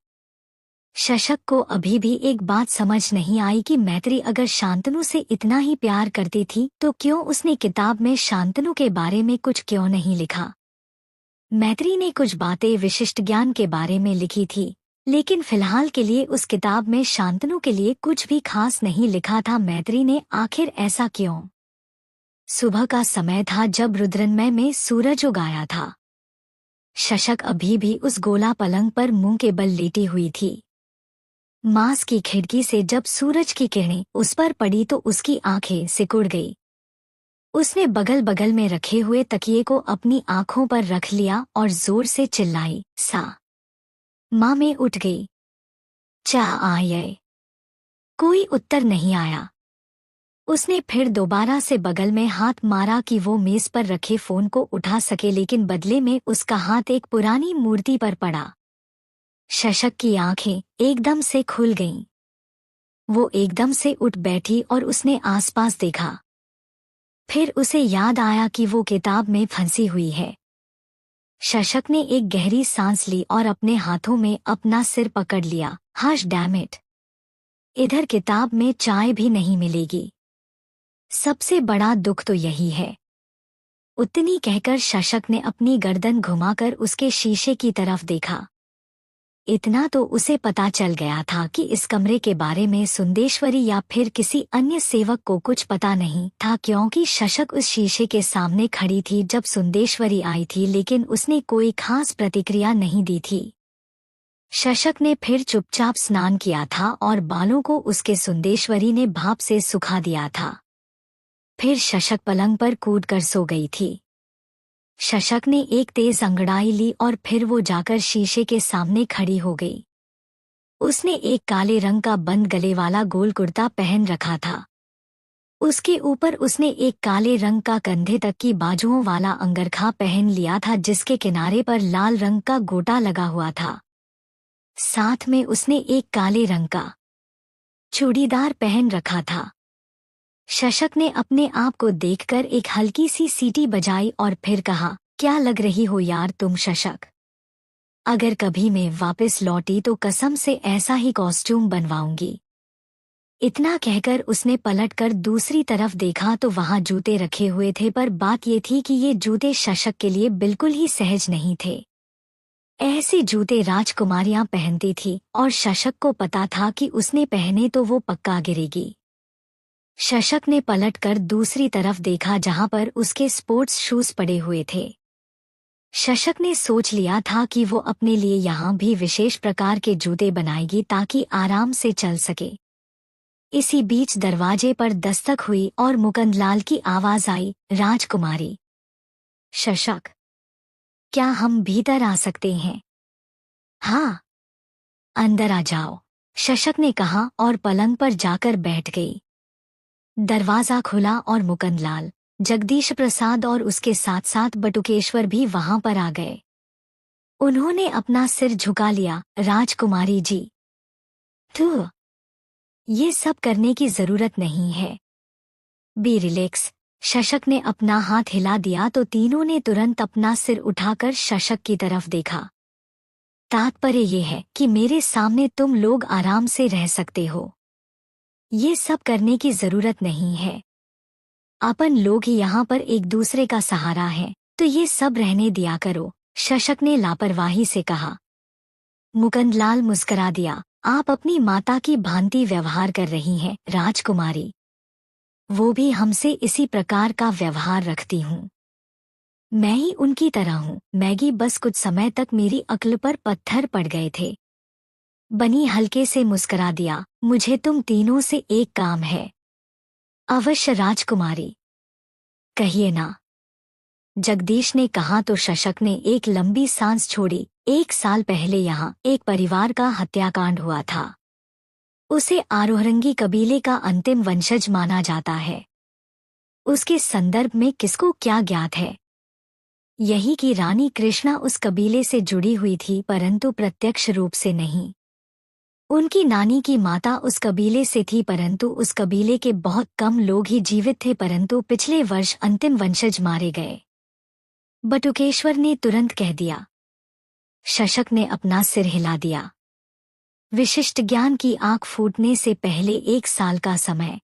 शशक को अभी भी एक बात समझ नहीं आई कि मैत्री अगर शांतनु से इतना ही प्यार करती थी तो क्यों उसने किताब में शांतनु के बारे में कुछ क्यों नहीं लिखा। मैत्री ने कुछ बातें विशिष्ट ज्ञान के बारे में लिखी थी, लेकिन फिलहाल के लिए उस किताब में शांतनु के लिए कुछ भी खास नहीं लिखा था। मैत्री ने आखिर ऐसा क्यों? सुबह का समय था जब रुद्रन्मय में सूरज उग आया था। शशक अभी भी उस गोला पलंग पर मुंह के बल लेटी हुई थी। मांस की खिड़की से जब सूरज की किरणें उस पर पड़ी तो उसकी आंखें सिकुड़ गई। उसने बगल बगल में रखे हुए तकिए को अपनी आंखों पर रख लिया और जोर से चिल्लाई, सा। माँ में उठ गई। चा आये। कोई उत्तर नहीं आया। उसने फिर दोबारा से बगल में हाथ मारा कि वो मेज पर रखे फोन को उठा सके, लेकिन बदले में उसका हाथ एक पुरानी मूर्ति पर पड़ा। शशक की आंखें एकदम से खुल गईं। वो एकदम से उठ बैठी और उसने आसपास देखा। फिर उसे याद आया कि वो किताब में फंसी हुई है। शशक ने एक गहरी सांस ली और अपने हाथों में अपना सिर पकड़ लिया। हाश डैम इट, इधर किताब में चाय भी नहीं मिलेगी। सबसे बड़ा दुख तो यही है। उतनी कहकर शशक ने अपनी गर्दन घुमाकर उसके शीशे की तरफ देखा। इतना तो उसे पता चल गया था कि इस कमरे के बारे में सुंदेश्वरी या फिर किसी अन्य सेवक को कुछ पता नहीं था, क्योंकि शशक उस शीशे के सामने खड़ी थी जब सुंदेश्वरी आई थी, लेकिन उसने कोई खास प्रतिक्रिया नहीं दी थी। शशक ने फिर चुपचाप स्नान किया था और बालों को उसके सुंदेश्वरी ने भाप से सुखा दिया था। फिर शशक पलंग पर कूदकर सो गई थी। शशक ने एक तेज अंगड़ाई ली और फिर वो जाकर शीशे के सामने खड़ी हो गई। उसने एक काले रंग का बंद गले वाला गोल कुर्ता पहन रखा था। उसके ऊपर उसने एक काले रंग का कंधे तक की बाजुओं वाला अंगरखा पहन लिया था जिसके किनारे पर लाल रंग का गोटा लगा हुआ था। साथ में उसने एक काले रंग का चूड़ीदार पहन रखा था। शशक ने अपने आप को देखकर एक हल्की सी सीटी बजाई और फिर कहा, क्या लग रही हो यार तुम शशक। अगर कभी मैं वापस लौटी तो कसम से ऐसा ही कॉस्ट्यूम बनवाऊंगी। इतना कहकर उसने पलटकर दूसरी तरफ देखा तो वहां जूते रखे हुए थे, पर बात ये थी कि ये जूते शशक के लिए बिल्कुल ही सहज नहीं थे। ऐसे जूते राजकुमारियां पहनती थी और शशक को पता था कि उसने पहने तो वो पक्का गिरेगी। शशक ने पलटकर दूसरी तरफ देखा जहां पर उसके स्पोर्ट्स शूज पड़े हुए थे। शशक ने सोच लिया था कि वो अपने लिए यहाँ भी विशेष प्रकार के जूते बनाएगी ताकि आराम से चल सके। इसी बीच दरवाजे पर दस्तक हुई और मुकुंदलाल की आवाज आई, राजकुमारी। शशक, क्या हम भीतर आ सकते हैं? हाँ, अंदर आ जाओ, शशक ने कहा और पलंग पर जाकर बैठ गई। दरवाजा खुला और मुकुंदलाल, जगदीश प्रसाद और उसके साथ साथ बटुकेश्वर भी वहां पर आ गए। उन्होंने अपना सिर झुका लिया। राजकुमारी जी, तो ये सब करने की जरूरत नहीं है। Be relax. शशक ने अपना हाथ हिला दिया तो तीनों ने तुरंत अपना सिर उठाकर शशक की तरफ देखा। तात्पर्य ये है कि मेरे सामने तुम लोग आराम से रह सकते हो। ये सब करने की जरूरत नहीं है। अपन लोग ही यहाँ पर एक दूसरे का सहारा है, तो ये सब रहने दिया करो, शशक ने लापरवाही से कहा। मुकुंदलाल मुस्करा दिया। आप अपनी माता की भांति व्यवहार कर रही हैं, राजकुमारी। वो भी हमसे इसी प्रकार का व्यवहार रखती हूँ। मैं ही उनकी तरह हूँ। मैगी, बस कुछ समय तक मेरी अक्ल पर पत्थर पड़ गए थे। बनी हल्के से मुस्करा दिया। मुझे तुम तीनों से एक काम है। अवश्य राजकुमारी, कहिए ना, जगदीश ने कहा तो शशक ने एक लंबी सांस छोड़ी। 1 साल पहले यहाँ एक परिवार का हत्याकांड हुआ था। उसे आरोहरंगी कबीले का अंतिम वंशज माना जाता है। उसके संदर्भ में किसको क्या ज्ञात है? यही कि रानी कृष्णा उस कबीले से जुड़ी हुई थी, परंतु प्रत्यक्ष रूप से नहीं। उनकी नानी की माता उस कबीले से थी, परंतु उस कबीले के बहुत कम लोग ही जीवित थे, परंतु पिछले वर्ष अंतिम वंशज मारे गए। बटुकेश्वर ने तुरंत कह दिया। शशक ने अपना सिर हिला दिया। विशिष्ट ज्ञान की आंख फूटने से पहले 1 साल का समय,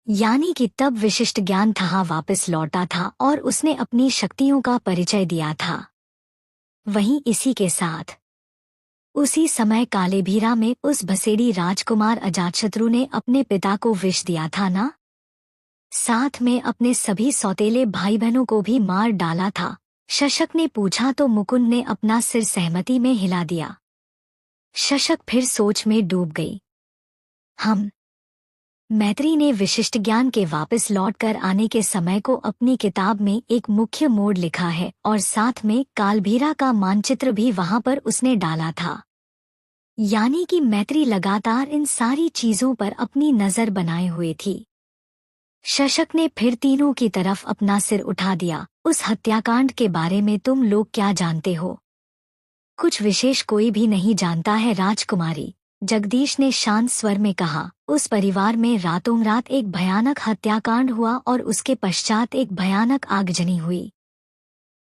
यानी कि तब विशिष्ट ज्ञान था वापस लौटा था और उसने अपनी शक्तियों का परिचय दिया था। वहीं इसी के साथ उसी समय कालेभीरा में उस भसेड़ी राजकुमार अजातशत्रु ने अपने पिता को विष दिया था ना? साथ में अपने सभी सौतेले भाई बहनों को भी मार डाला था, शशक ने पूछा तो मुकुंद ने अपना सिर सहमति में हिला दिया। शशक फिर सोच में डूब गई। मैत्री ने विशिष्ट ज्ञान के वापस लौटकर आने के समय को अपनी किताब में एक मुख्य मोड़ लिखा है और साथ में कालभीरा का मानचित्र भी वहां पर उसने डाला था। यानी कि मैत्री लगातार इन सारी चीजों पर अपनी नजर बनाए हुए थी। शशक ने फिर तीनों की तरफ अपना सिर उठा दिया। उस हत्याकांड के बारे में तुम लोग क्या जानते हो? कुछ विशेष कोई भी नहीं जानता है राजकुमारी, जगदीश ने शांत स्वर में कहा। उस परिवार में रातों रात एक भयानक हत्याकांड हुआ और उसके पश्चात एक भयानक आगजनी हुई।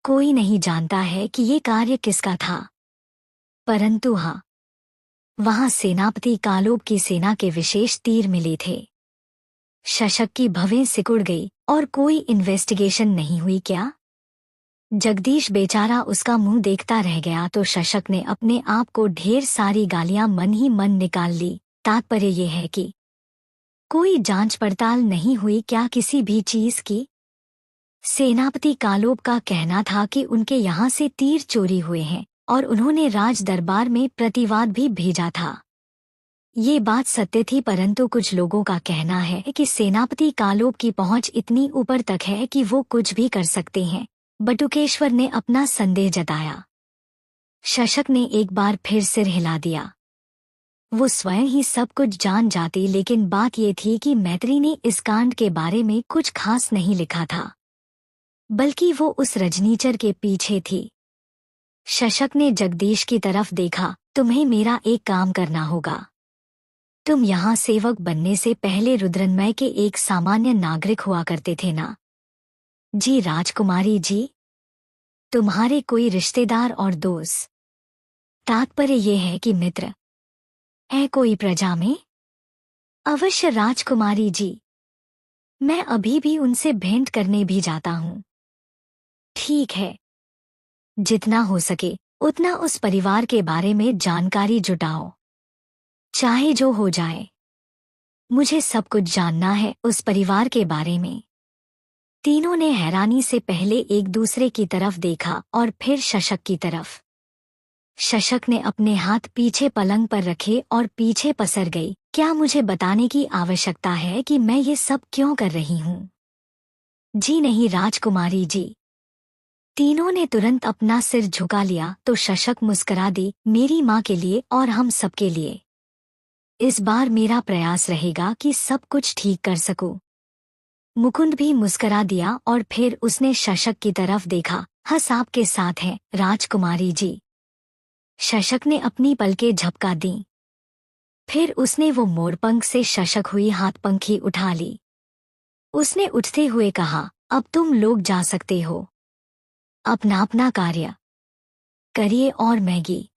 कोई नहीं जानता है कि ये कार्य किसका था, परंतु हाँ, वहां सेनापति कालोब की सेना के विशेष तीर मिले थे। शशक की भवें सिकुड़ गई। और कोई इन्वेस्टिगेशन नहीं हुई क्या? जगदीश बेचारा उसका मुंह देखता रह गया तो शशक ने अपने आप को ढेर सारी गालियां मन ही मन निकाल ली। तात्पर्य ये है कि कोई जांच पड़ताल नहीं हुई क्या किसी भी चीज की? सेनापति कालोब का कहना था कि उनके यहाँ से तीर चोरी हुए हैं और उन्होंने राज दरबार में प्रतिवाद भी भेजा था। ये बात सत्य थी, परंतु कुछ लोगों का कहना है कि सेनापति कालोब की पहुंच इतनी ऊपर तक है कि वो कुछ भी कर सकते हैं। बटुकेश्वर ने अपना संदेह जताया। शशक ने एक बार फिर सिर हिला दिया। वो स्वयं ही सब कुछ जान जाती, लेकिन बात ये थी कि मैत्री ने इस कांड के बारे में कुछ खास नहीं लिखा था, बल्कि वो उस रजनीचर के पीछे थी। शशक ने जगदीश की तरफ देखा। तुम्हें मेरा एक काम करना होगा। तुम यहाँ सेवक बनने से पहले रुद्रन्मय के एक सामान्य नागरिक हुआ करते थे ना? जी राजकुमारी जी। तुम्हारे कोई रिश्तेदार और दोस्त? तात्पर्य ये है कि मित्र है कोई प्रजा में? अवश्य राजकुमारी जी, मैं अभी भी उनसे भेंट करने भी जाता हूँ। ठीक है, जितना हो सके उतना उस परिवार के बारे में जानकारी जुटाओ, चाहे जो हो जाए। मुझे सब कुछ जानना है उस परिवार के बारे में। तीनों ने हैरानी से पहले एक दूसरे की तरफ देखा और फिर शशक की तरफ। शशक ने अपने हाथ पीछे पलंग पर रखे और पीछे पसर गई। क्या मुझे बताने की आवश्यकता है कि मैं ये सब क्यों कर रही हूँ? जी नहीं राजकुमारी जी। तीनों ने तुरंत अपना सिर झुका लिया तो शशक मुस्कुरा दी, मेरी माँ के लिए और हम सबके लिए। इस बार मेरा प्रयास रहेगा कि सब कुछ ठीक कर सकूं। मुकुंद भी मुस्कुरा दिया और फिर उसने शशक की तरफ देखा। हंस आपके साथ हैं राजकुमारी जी। शशक ने अपनी पलकें झपका दी। फिर उसने वो मोरपंख से शशक हुई हाथपंखी उठा ली। उसने उठते हुए कहा, अब तुम लोग जा सकते हो। अपना अपना कार्य करिए और मैगी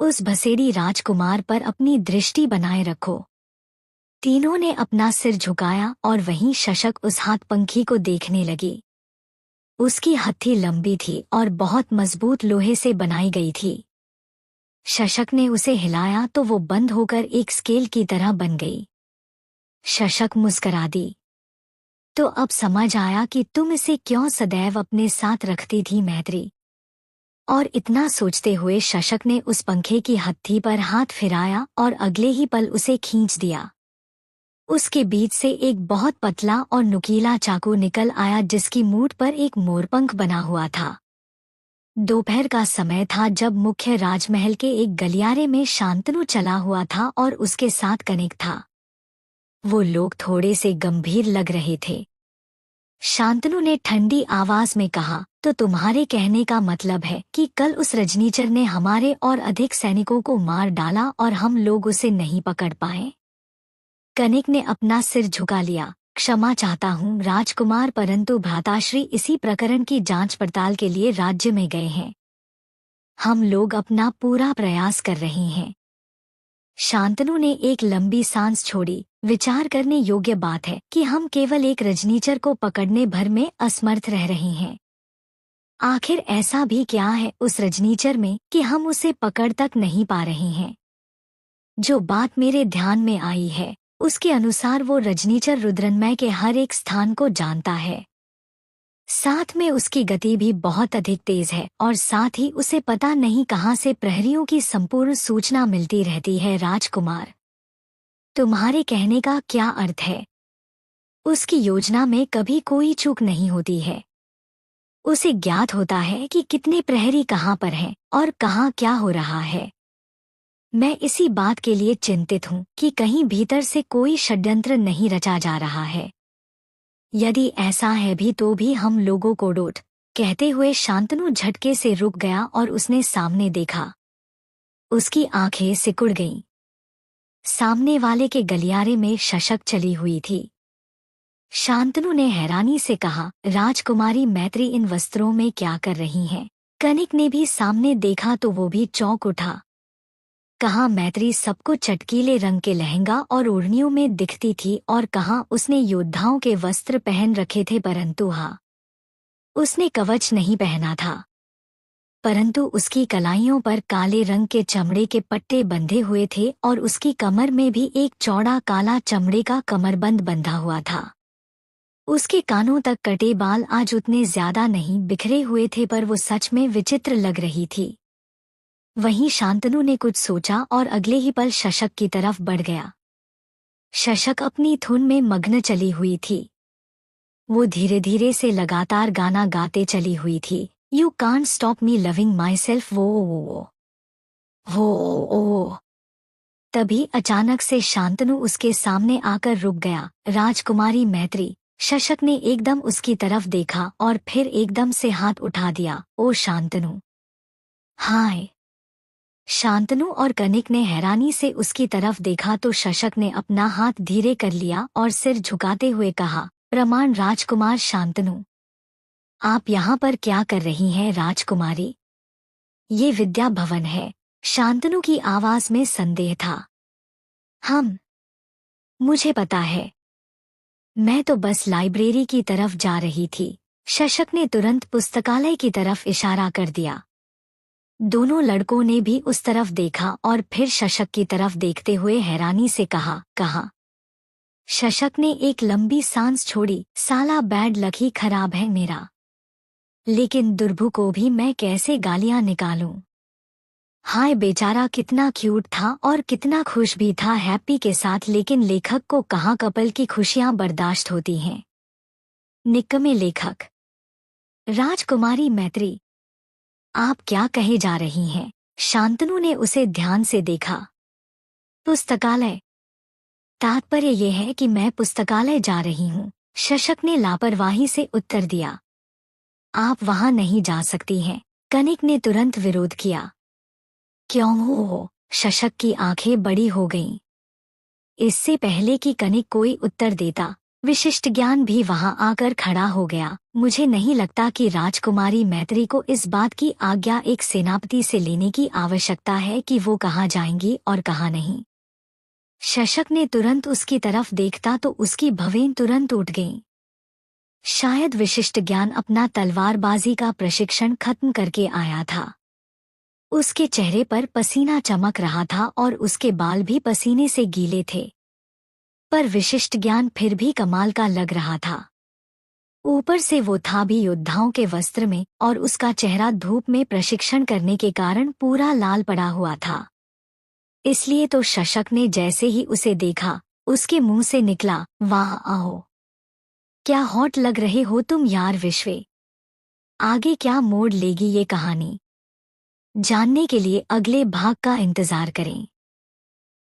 उस भसेड़ी राजकुमार पर अपनी दृष्टि बनाए रखो। तीनों ने अपना सिर झुकाया और वहीं शशक उस हाथपंखी को देखने लगी। उसकी हत्थी लंबी थी और बहुत मजबूत लोहे से बनाई गई थी। शशक ने उसे हिलाया तो वो बंद होकर एक स्केल की तरह बन गई। शशक मुस्कुरा दी। तो अब समझ आया कि तुम इसे क्यों सदैव अपने साथ रखती थी मैत्री। और इतना सोचते हुए शशक ने उस पंखे की हत्थी पर हाथ फिराया और अगले ही पल उसे खींच दिया। उसके बीच से एक बहुत पतला और नुकीला चाकू निकल आया जिसकी मूठ पर एक मोरपंख बना हुआ था। दोपहर का समय था जब मुख्य राजमहल के एक गलियारे में शांतनु चला हुआ था और उसके साथ कनिक था। वो लोग थोड़े से गंभीर लग रहे थे। शांतनु ने ठंडी आवाज में कहा, तो तुम्हारे कहने का मतलब है कि कल उस रजनीचर ने हमारे और अधिक सैनिकों को मार डाला और हम लोग उसे नहीं पकड़ पाए? कनिक ने अपना सिर झुका लिया। क्षमा चाहता हूँ राजकुमार, परंतु भ्राताश्री इसी प्रकरण की जांच पड़ताल के लिए राज्य में गए हैं। हम लोग अपना पूरा प्रयास कर रहे हैं। शांतनु ने एक लंबी सांस छोड़ी। विचार करने योग्य बात है कि हम केवल एक रजनीचर को पकड़ने भर में असमर्थ रह रहे हैं। आखिर ऐसा भी क्या है उस रजनीचर में कि हम उसे पकड़ तक नहीं पा रहे हैं? जो बात मेरे ध्यान में आई है उसके अनुसार वो रजनीचर रुद्रन्मय के हर एक स्थान को जानता है। साथ में उसकी गति भी बहुत अधिक तेज है और साथ ही उसे पता नहीं कहाँ से प्रहरियों की संपूर्ण सूचना मिलती रहती है। राजकुमार, तुम्हारे कहने का क्या अर्थ है? उसकी योजना में कभी कोई चूक नहीं होती है। उसे ज्ञात होता है कि कितने प्रहरी कहाँ पर हैं और कहाँ क्या हो रहा है। मैं इसी बात के लिए चिंतित हूँ कि कहीं भीतर से कोई षड्यंत्र नहीं रचा जा रहा है। यदि ऐसा है भी तो भी हम लोगों को डोट। कहते हुए शांतनु झटके से रुक गया और उसने सामने देखा। उसकी आंखें सिकुड़ गईं। सामने वाले के गलियारे में शशक चली हुई थी। शांतनु ने हैरानी से कहा, राजकुमारी मैत्री इन वस्त्रों में क्या कर रही हैं? कनिक ने भी सामने देखा तो वो भी चौंक उठा। कहाँ मैत्री सबको चटकीले रंग के लहंगा और ओढ़नियों में दिखती थी और कहाँ उसने योद्धाओं के वस्त्र पहन रखे थे, परंतु हाँ, उसने कवच नहीं पहना था। परंतु उसकी कलाइयों पर काले रंग के चमड़े के पट्टे बंधे हुए थे और उसकी कमर में भी एक चौड़ा काला चमड़े का कमरबंद बंधा हुआ था। उसके कानों तक कटे बाल आज उतने ज्यादा नहीं बिखरे हुए थे पर वो सच में विचित्र लग रही थी। वहीं शांतनु ने कुछ सोचा और अगले ही पल शशक की तरफ बढ़ गया। शशक अपनी धुन में मग्न चली हुई थी। वो धीरे धीरे से लगातार गाना गाते चली हुई थी। You can't stop me loving my self वो। तभी अचानक से शांतनु उसके सामने आकर रुक गया। राजकुमारी मैत्री। शशक ने एकदम उसकी तरफ देखा और फिर एकदम से हाथ उठा दिया। ओ शांतनु। हाय। शांतनु और कनिक ने हैरानी से उसकी तरफ देखा तो शशक ने अपना हाथ धीरे कर लिया और सिर झुकाते हुए कहा, प्रमाण राजकुमार शांतनु। आप यहाँ पर क्या कर रही हैं राजकुमारी? ये विद्या भवन है। शांतनु की आवाज में संदेह था। हम मुझे पता है। मैं तो बस लाइब्रेरी की तरफ जा रही थी। शशक ने तुरंत पुस्तकालय की तरफ इशारा कर दिया। दोनों लड़कों ने भी उस तरफ देखा और फिर शशक की तरफ देखते हुए हैरानी से कहा। शशक ने एक लंबी सांस छोड़ी। साला बैड लक ही खराब है मेरा। लेकिन दुर्भु को भी मैं कैसे गालियां निकालूं? हाय बेचारा कितना क्यूट था और कितना खुश भी था हैप्पी के साथ, लेकिन लेखक को कहाँ कपल की खुशियां बर्दाश्त होती हैं। निकम्मे लेखक। राजकुमारी मैत्री, आप क्या कहे जा रही हैं? शांतनु ने उसे ध्यान से देखा। पुस्तकालय। तात्पर्य यह है कि मैं पुस्तकालय जा रही हूँ। शशक ने लापरवाही से उत्तर दिया। आप वहां नहीं जा सकती हैं। कनिक ने तुरंत विरोध किया। क्यों हो? शशक की आंखें बड़ी हो गईं। इससे पहले कि कनिक कोई उत्तर देता, विशिष्ट ज्ञान भी वहां आकर खड़ा हो गया। मुझे नहीं लगता कि राजकुमारी मैत्री को इस बात की आज्ञा एक सेनापति से लेने की आवश्यकता है कि वो कहाँ जाएंगी और कहाँ नहीं। शशक ने तुरंत उसकी तरफ देखता तो उसकी भवें तुरंत उठ गईं। शायद विशिष्ट ज्ञान अपना तलवारबाजी का प्रशिक्षण खत्म करके आया था। उसके चेहरे पर पसीना चमक रहा था और उसके बाल भी पसीने से गीले थे। पर विशिष्ट ज्ञान फिर भी कमाल का लग रहा था। ऊपर से वो था भी योद्धाओं के वस्त्र में और उसका चेहरा धूप में प्रशिक्षण करने के कारण पूरा लाल पड़ा हुआ था। इसलिए तो शशक ने जैसे ही उसे देखा, उसके मुंह से निकला, वाह आओ। क्या हॉट लग रहे हो तुम यार विश्वे। आगे क्या मोड़ लेगी ये कहानी? जानने के लिए अगले भाग का इंतजार करें।